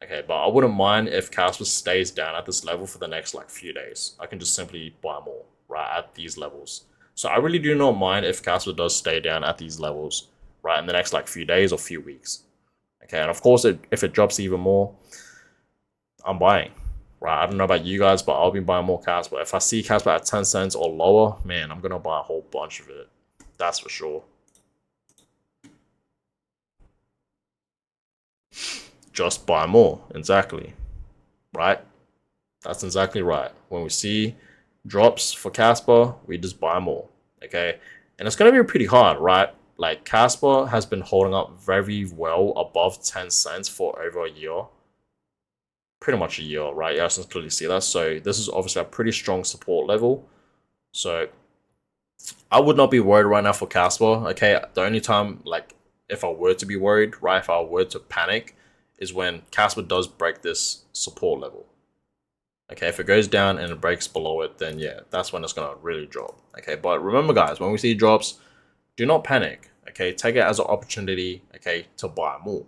Okay, but I wouldn't mind if Casper stays down at this level for the next few days. I can just simply buy more, right, at these levels. So I really do not mind if Casper does stay down at these levels, right, in the next few days or few weeks. Okay, and of course, if it drops even more, I'm buying, right? I don't know about you guys, but I'll be buying more Casper. If I see Casper at 10 cents or lower, man, I'm going to buy a whole bunch of it. That's for sure. Just buy more, exactly, right? That's exactly right. When we see drops for Casper, we just buy more, okay? And it's going to be pretty hard, right? Like Casper has been holding up very well above 10 cents for over a year. Pretty much a year, right? Yeah, I can clearly see that. So this is obviously a pretty strong support level. So I would not be worried right now for Casper, okay? The only time, if I were to be worried, right, if I were to panic, is when Casper does break this support level. Okay, if it goes down and it breaks below it, then yeah, that's when it's going to really drop. Okay, but remember, guys, when we see drops, do not panic. Okay, take it as an opportunity, okay, to buy more,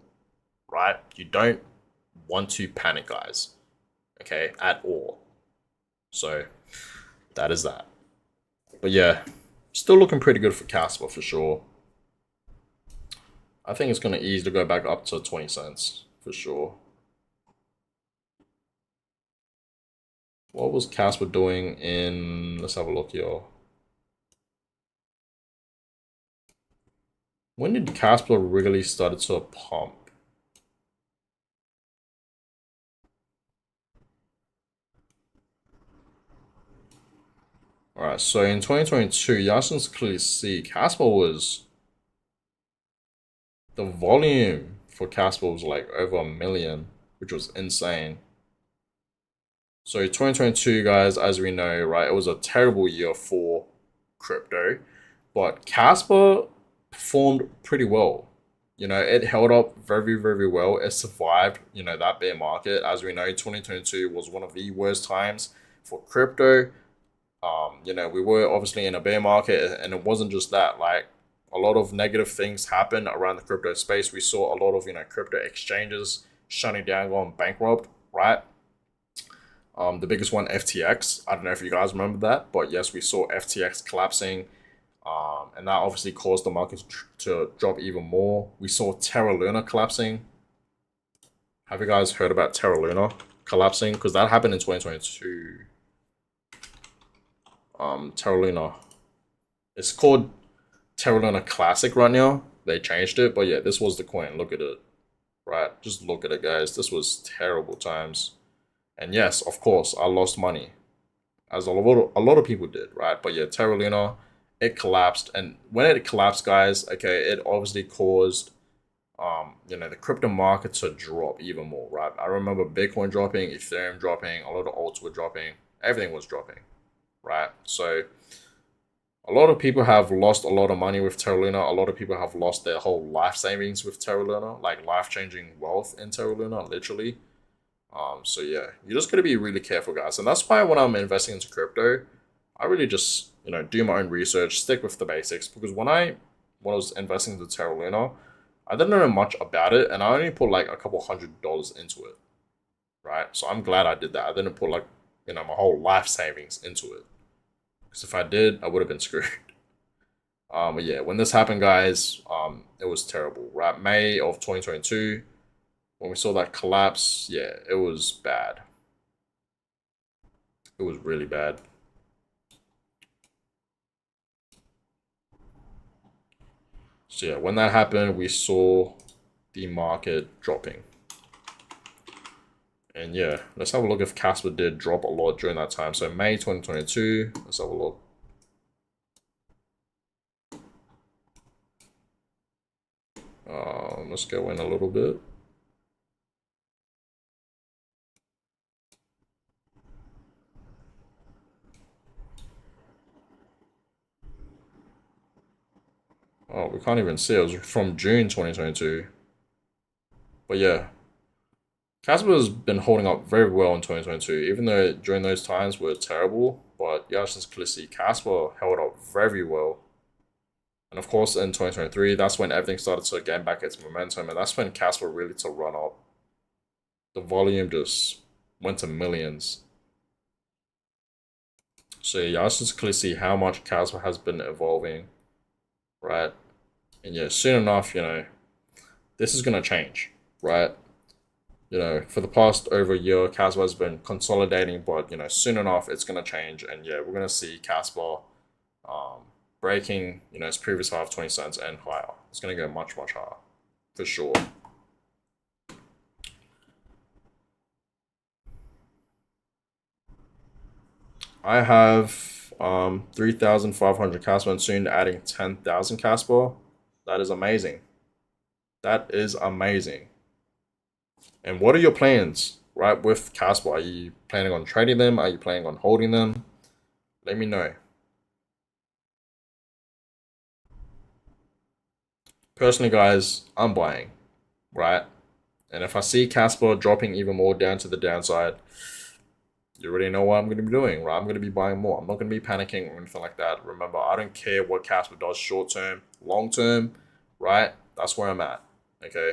right? You don't want to panic, guys, okay, at all. So that is that. But yeah, still looking pretty good for Casper for sure. I think it's going to easily go back up to 20 cents for sure. What was Casper doing in, let's have a look here. When did Casper really started to pump? Alright, so in 2022, y'all can clearly see Casper was, the volume for Casper was over 1 million, which was insane. So 2022, guys, as we know, right, it was a terrible year for crypto, but Casper performed pretty well. It held up very, very well. It survived, that bear market. As we know, 2022 was one of the worst times for crypto. We were obviously in a bear market, and it wasn't just that. A lot of negative things happened around the crypto space. We saw a lot of, crypto exchanges shutting down, going bankrupt, right? The biggest one, FTX. I don't know if you guys remember that, but yes, we saw FTX collapsing. And that obviously caused the market to drop even more. We saw Terra Luna collapsing. Have you guys heard about Terra Luna collapsing? Because that happened in 2022. Terra Luna. It's called Terra Luna Classic right now. They changed it, but yeah, this was the coin. Look at it. Right? Just look at it, guys. This was terrible times. And yes, of course, I lost money. As a lot of people did, right? But yeah, Terra Luna, it collapsed. And when it collapsed, guys, okay, it obviously caused the crypto market to drop even more, right? I remember Bitcoin dropping, Ethereum dropping, a lot of alts were dropping, everything was dropping, right? So a lot of people have lost a lot of money with Terra Luna. A lot of people have lost their whole life savings with Terra Luna, like life-changing wealth in Terra Luna, literally. So yeah, you just gotta be really careful, guys. And that's why when I'm investing into crypto, I really just, do my own research, stick with the basics. Because when I was investing into Terra Luna, I didn't know much about it, and I only put like a couple $100 into it, right? So I'm glad I did that. I didn't put like, my whole life savings into it. Because if I did, I would have been screwed. But yeah, when this happened, guys, it was terrible, right? May of 2022, when we saw that collapse, yeah, it was bad. It was really bad. So yeah, when that happened, we saw the market dropping. And yeah, let's have a look if Casper did drop a lot during that time. So May 2022, let's have a look. Let's go in a little bit. Oh, we can't even see. It was from June 2022. But yeah, Casper's been holding up very well in 2022, even though during those times were terrible. But yeah, since clearly see Casper held up very well. And of course, in 2023, that's when everything started to gain back its momentum. And that's when Casper really to run up. The volume just went to millions. So yeah, just clearly see how much Casper has been evolving, right? And yeah, soon enough, this is going to change, right? For the past over a year, Casper has been consolidating, but, soon enough, it's going to change. And yeah, we're going to see Casper breaking, its previous high of 20 cents and higher. It's going to go much, much higher, for sure. I have 3,500 Casper and soon adding 10,000 Casper. That is amazing. That is amazing. And what are your plans, right, with Casper? Are you planning on trading them? Are you planning on holding them? Let me know. Personally, guys, I'm buying, right? And if I see Casper dropping even more down to the downside, you already know what I'm going to be doing, right? I'm going to be buying more. I'm not going to be panicking or anything like that. Remember, I don't care what Casper does short term, long term, right? That's where I'm at, okay?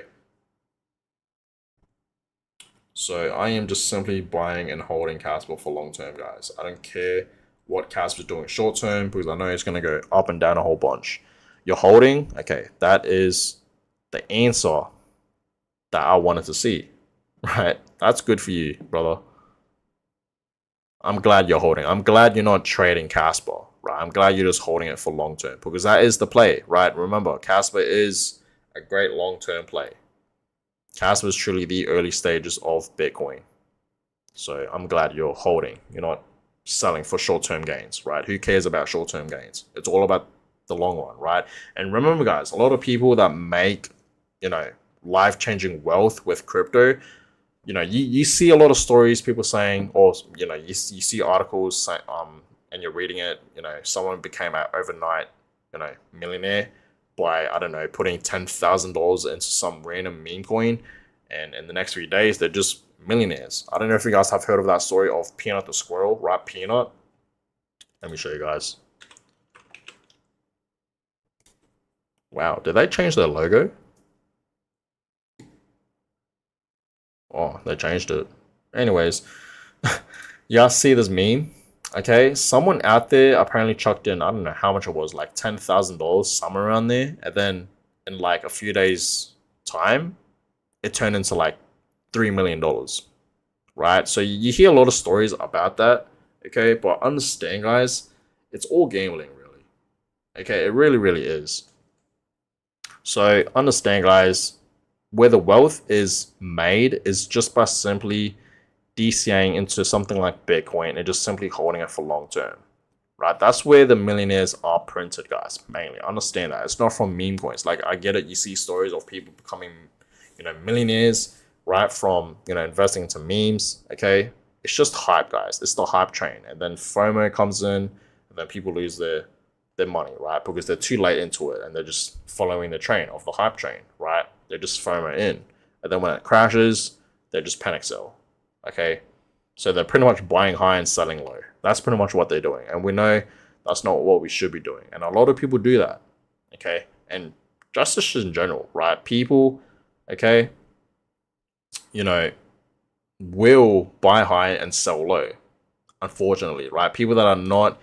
So I am just simply buying and holding Casper for long term, guys. I don't care what Casper's doing short term because I know it's going to go up and down a whole bunch. You're holding, okay, that is the answer that I wanted to see, right? That's good for you, brother. I'm glad you're holding. I'm glad you're not trading Casper, right? I'm glad you're just holding it for long term because that is the play, right? Remember, Casper is a great long term play. Casper is truly the early stages of Bitcoin. So I'm glad you're holding. You're not selling for short term gains, right? Who cares about short term gains? It's all about the long run, right? And remember, guys, a lot of people that make, life-changing wealth with crypto, you see a lot of stories, people saying, or, you see articles, and you're reading it, someone became an overnight, millionaire by, I don't know, putting $10,000 into some random meme coin. And in the next 3 days, they're just millionaires. I don't know if you guys have heard of that story of Peanut the squirrel, right? Peanut. Let me show you guys. Wow, did they change their logo? Oh, they changed it. Anyways, You guys see this meme? Okay, someone out there apparently chucked in, I don't know how much it was, like $10,000, somewhere around there. And then in like a few days' time, it turned into like $3 million, right? So you hear a lot of stories about that, okay? But understand, guys, it's all gambling, really. Okay, it really, really is. So understand, guys, where the wealth is made is just by simply DCAing into something like Bitcoin and just simply holding it for long term, right? That's where the millionaires are printed, guys. Mainly, understand that it's not from meme coins. Like, I get it. You see stories of people becoming, millionaires, right, from investing into memes. Okay, it's just hype, guys. It's the hype train, and then FOMO comes in, and then people lose their money, right? Because they're too late into it, and they're just following the train of the hype train, right? They're just FOMO in, and then when it crashes, they just panic sell. Okay, so they're pretty much buying high and selling low. That's pretty much what they're doing, and we know that's not what we should be doing. And a lot of people do that. Okay, and just in general, right? People, okay, will buy high and sell low. Unfortunately, right? People that are not,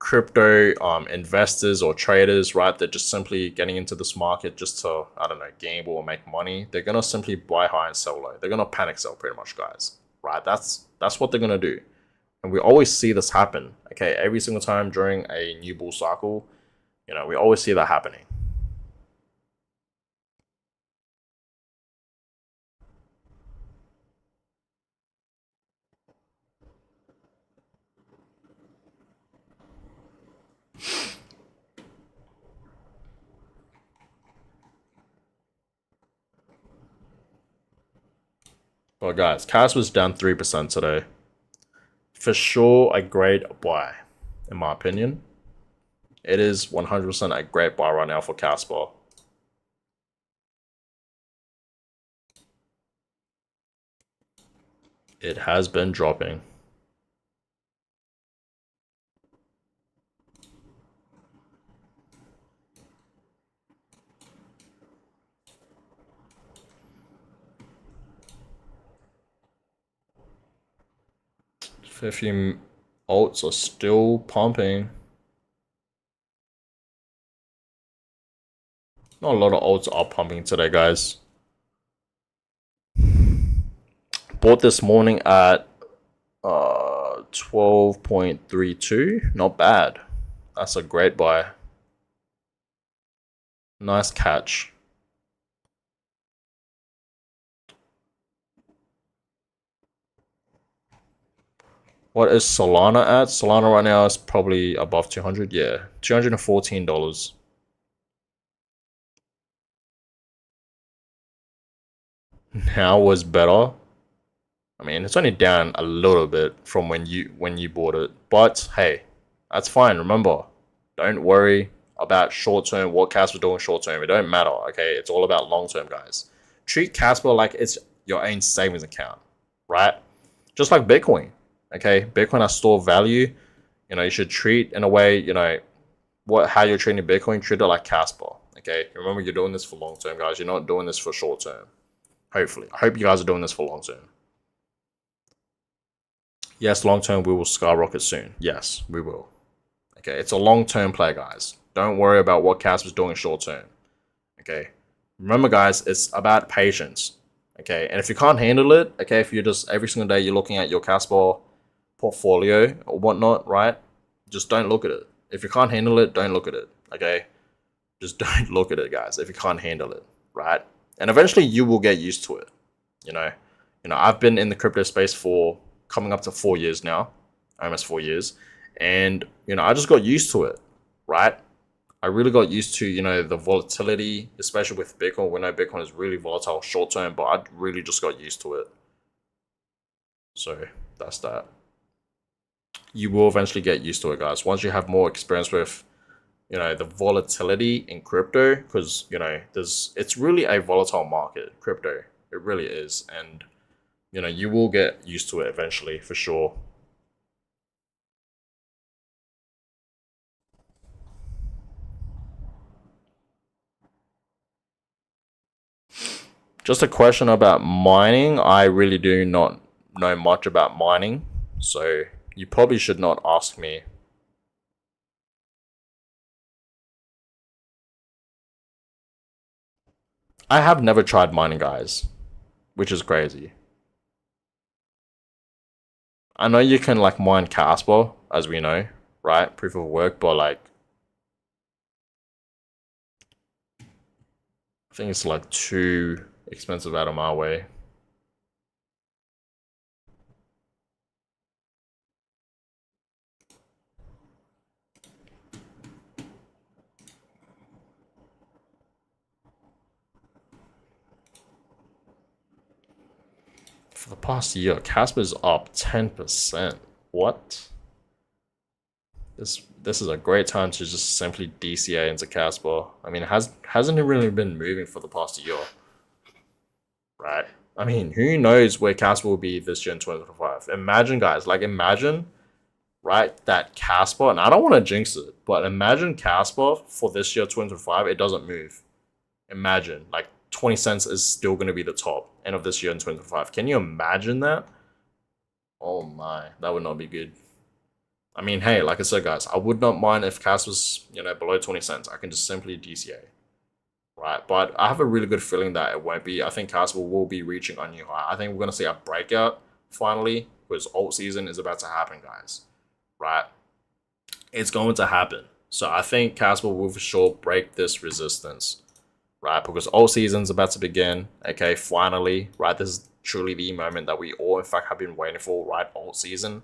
crypto investors or traders, right? They're just simply getting into this market just to, I don't know, gamble or make money. They're gonna simply buy high and sell low. They're gonna panic sell, pretty much, guys. Right? That's what they're gonna do, and we always see this happen. Okay, every single time during a new bull cycle, we always see that happening. Well, guys, Casper's down 3% today. For sure, a great buy, in my opinion. It is 100% a great buy right now for Casper. It has been dropping. $50 alts are still pumping. Not a lot of alts are pumping today, guys. Bought this morning at 12.32. Not bad. That's a great buy. Nice catch. What is Solana at? Solana right now is probably above 200. Yeah, $214. Now was better. I mean, it's only down a little bit from when you bought it, but hey, that's fine. Remember, don't worry about short term. What Casper doing short term, it don't matter. Okay, it's all about long term, guys. Treat Casper like it's your own savings account, right? Just like Bitcoin. Okay, Bitcoin has stored value. You should treat in a way, how you're treating Bitcoin. Treat it like Casper. Okay, remember, you're doing this for long term, guys. You're not doing this for short term. Hopefully, I hope you guys are doing this for long term. Yes, long term we will skyrocket soon. Yes, we will. Okay, it's a long term play, guys. Don't worry about what Casper's doing short term. Okay, remember, guys, it's about patience. Okay, and if you can't handle it, okay, if you're just every single day you're looking at your Casper portfolio or whatnot, right? Just don't look at it. If you can't handle it, don't look at it. Okay, just don't look at it, guys. If you can't handle it, right? And eventually you will get used to it. I've been in the crypto space for coming up to 4 years now, almost 4 years, and I just got used to it, right? I really got used to the volatility, especially with Bitcoin. We know Bitcoin is really volatile short term, but I really just got used to it. So that's that. You will eventually get used to it, guys, once you have more experience with the volatility in crypto, because it's really a volatile market, crypto. It really is, and you will get used to it eventually, for sure. Just a question about mining. I really do not know much about mining, so you probably should not ask me. I have never tried mining, guys, which is crazy. I know you can like mine Casper, as we know, right? Proof of work, but like I think it's like too expensive out of my way. For the past year, Casper's up 10%. What? This is a great time to just simply DCA into Casper. I mean, hasn't it really been moving for the past year? Right? I mean, who knows where Casper will be this year in 2025? Imagine, guys, like imagine, right, that Casper, and I don't want to jinx it, but imagine Casper for this year 2025, it doesn't move. Imagine, like 20 cents is still going to be the top end of this year in 2025. Can you imagine that? Oh my, that would not be good. I mean, hey, like I said, guys, I would not mind if Casper's, below 20 cents. I can just simply DCA. Right, but I have a really good feeling that it won't be. I think Casper will be reaching a new high. I think we're going to see a breakout finally, because alt season is about to happen, guys. Right? It's going to happen. So I think Casper will for sure break this resistance. Right? Because alt season's about to begin. Okay, finally. Right? This is truly the moment that we all, in fact, have been waiting for. Right? Alt season.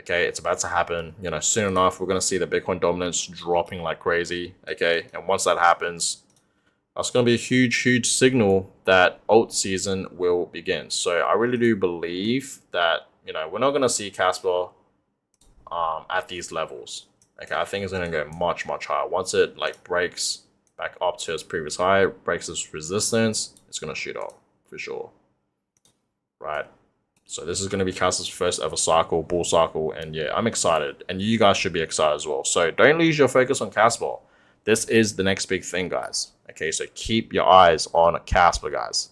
Okay, it's about to happen. Soon enough, we're going to see the Bitcoin dominance dropping like crazy. Okay, and once that happens, that's going to be a huge, huge signal that alt season will begin. So I really do believe that, we're not going to see Casper at these levels. Okay, I think it's going to go much, much higher. Once it like breaks back up to its previous high, breaks this resistance, it's going to shoot up for sure. Right? So this is going to be Casper's first ever cycle, bull cycle. And yeah, I'm excited. And you guys should be excited as well. So don't lose your focus on Casper. This is the next big thing, guys. Okay, so keep your eyes on Casper, guys.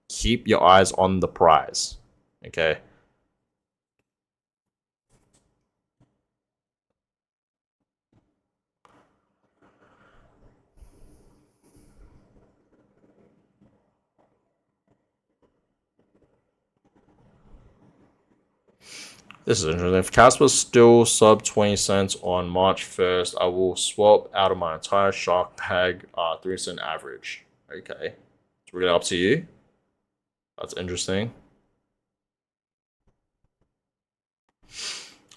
Keep your eyes on the prize. Okay. This is interesting. If Casper's still sub 20 cents on March 1st, I will swap out of my entire shark bag 3-cent average. Okay. It's really up to you. That's interesting.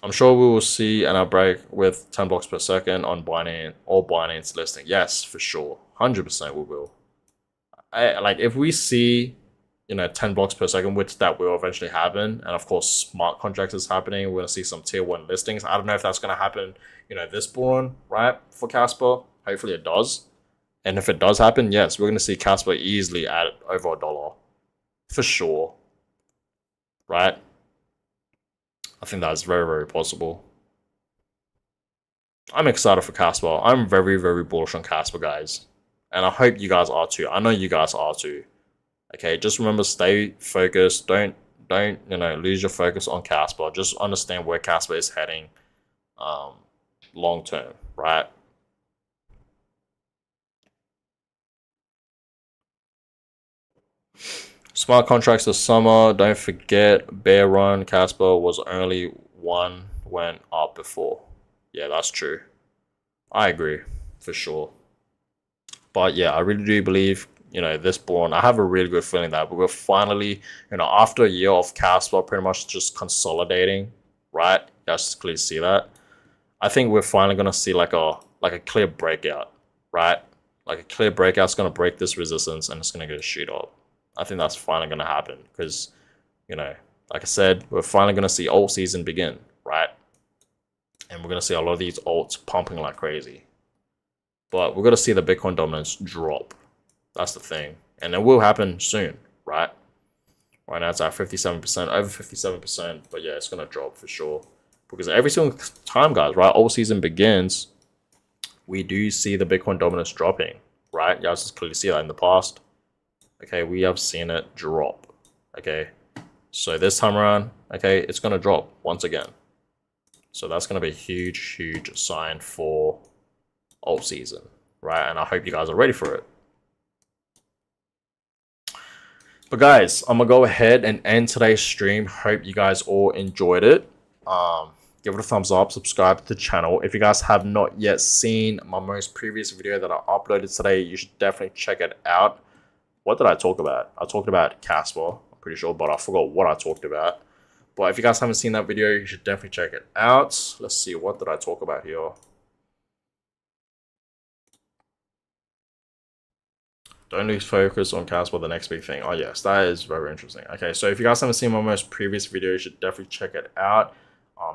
I'm sure we will see an outbreak with 10 blocks per second on Binance or Binance listing. Yes, for sure. 100% we will. Like if we see 10 blocks per second, which that will eventually happen. And of course, smart contracts is happening. We're going to see some tier 1 listings. I don't know if that's going to happen, this bull run, right, for Casper. Hopefully it does. And if it does happen, yes, we're going to see Casper easily at over $1. For sure. Right? I think that's very, very possible. I'm excited for Casper. I'm very, very bullish on Casper, guys. And I hope you guys are too. I know you guys are too. Okay, just remember, stay focused. Don't lose your focus on Casper. Just understand where Casper is heading long term, right? Smart contracts this summer. Don't forget, bear run Casper was only one went up before. Yeah, that's true. I agree, for sure. But yeah, I really do believe this bull run, I have a really good feeling that we're finally, after a year of Casper pretty much just consolidating, right? You guys clearly see that. I think we're finally gonna see like a clear breakout, right? Like a clear breakout's gonna break this resistance and it's gonna go shoot up. I think that's finally gonna happen because, like I said, we're finally gonna see alt season begin, right? And we're gonna see a lot of these alts pumping like crazy. But we're gonna see the Bitcoin dominance drop. That's the thing. And it will happen soon, right? Right now it's at 57%, over 57%. But yeah, it's going to drop for sure. Because every single time, guys, right, alt season begins, we do see the Bitcoin dominance dropping, right? You guys just clearly see that in the past. Okay, we have seen it drop. Okay, So this time around, okay, it's going to drop once again. So that's going to be a huge, huge sign for alt season, right? And I hope you guys are ready for it. But guys, I'm going to go ahead and end today's stream. Hope you guys all enjoyed it. Give it a thumbs up, subscribe to the channel. If you guys have not yet seen my most previous video that I uploaded today, you should definitely check it out. What did I talk about? I talked about Casper, I'm pretty sure, but I forgot what I talked about. But if you guys haven't seen that video, you should definitely check it out. Let's see, what did I talk about here? Don't lose focus on Casper, the next big thing. Oh yes, that is very interesting. Okay, so if you guys haven't seen my most previous video, you should definitely check it out.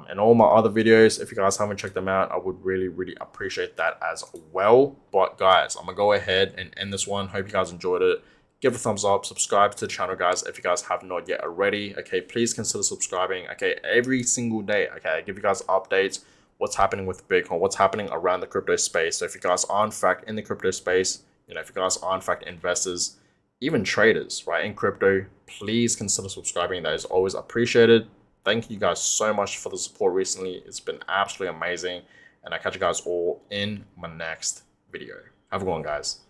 And all my other videos, if you guys haven't checked them out, I would really appreciate that as well. But guys, I'm gonna go ahead and end this one. Hope you guys enjoyed it. Give it a thumbs up, subscribe to the channel, guys, if you guys have not yet already. Okay, please consider subscribing. Okay, every single day, okay, I give you guys updates, what's happening with Bitcoin, what's happening around the crypto space. So if you guys are in fact in the crypto space, you know, if you guys are in fact investors, even traders, right, in crypto, please consider subscribing. That is always appreciated. Thank you guys so much for the support recently. It's been absolutely amazing. And I catch you guys all in my next video. Have a good one, guys.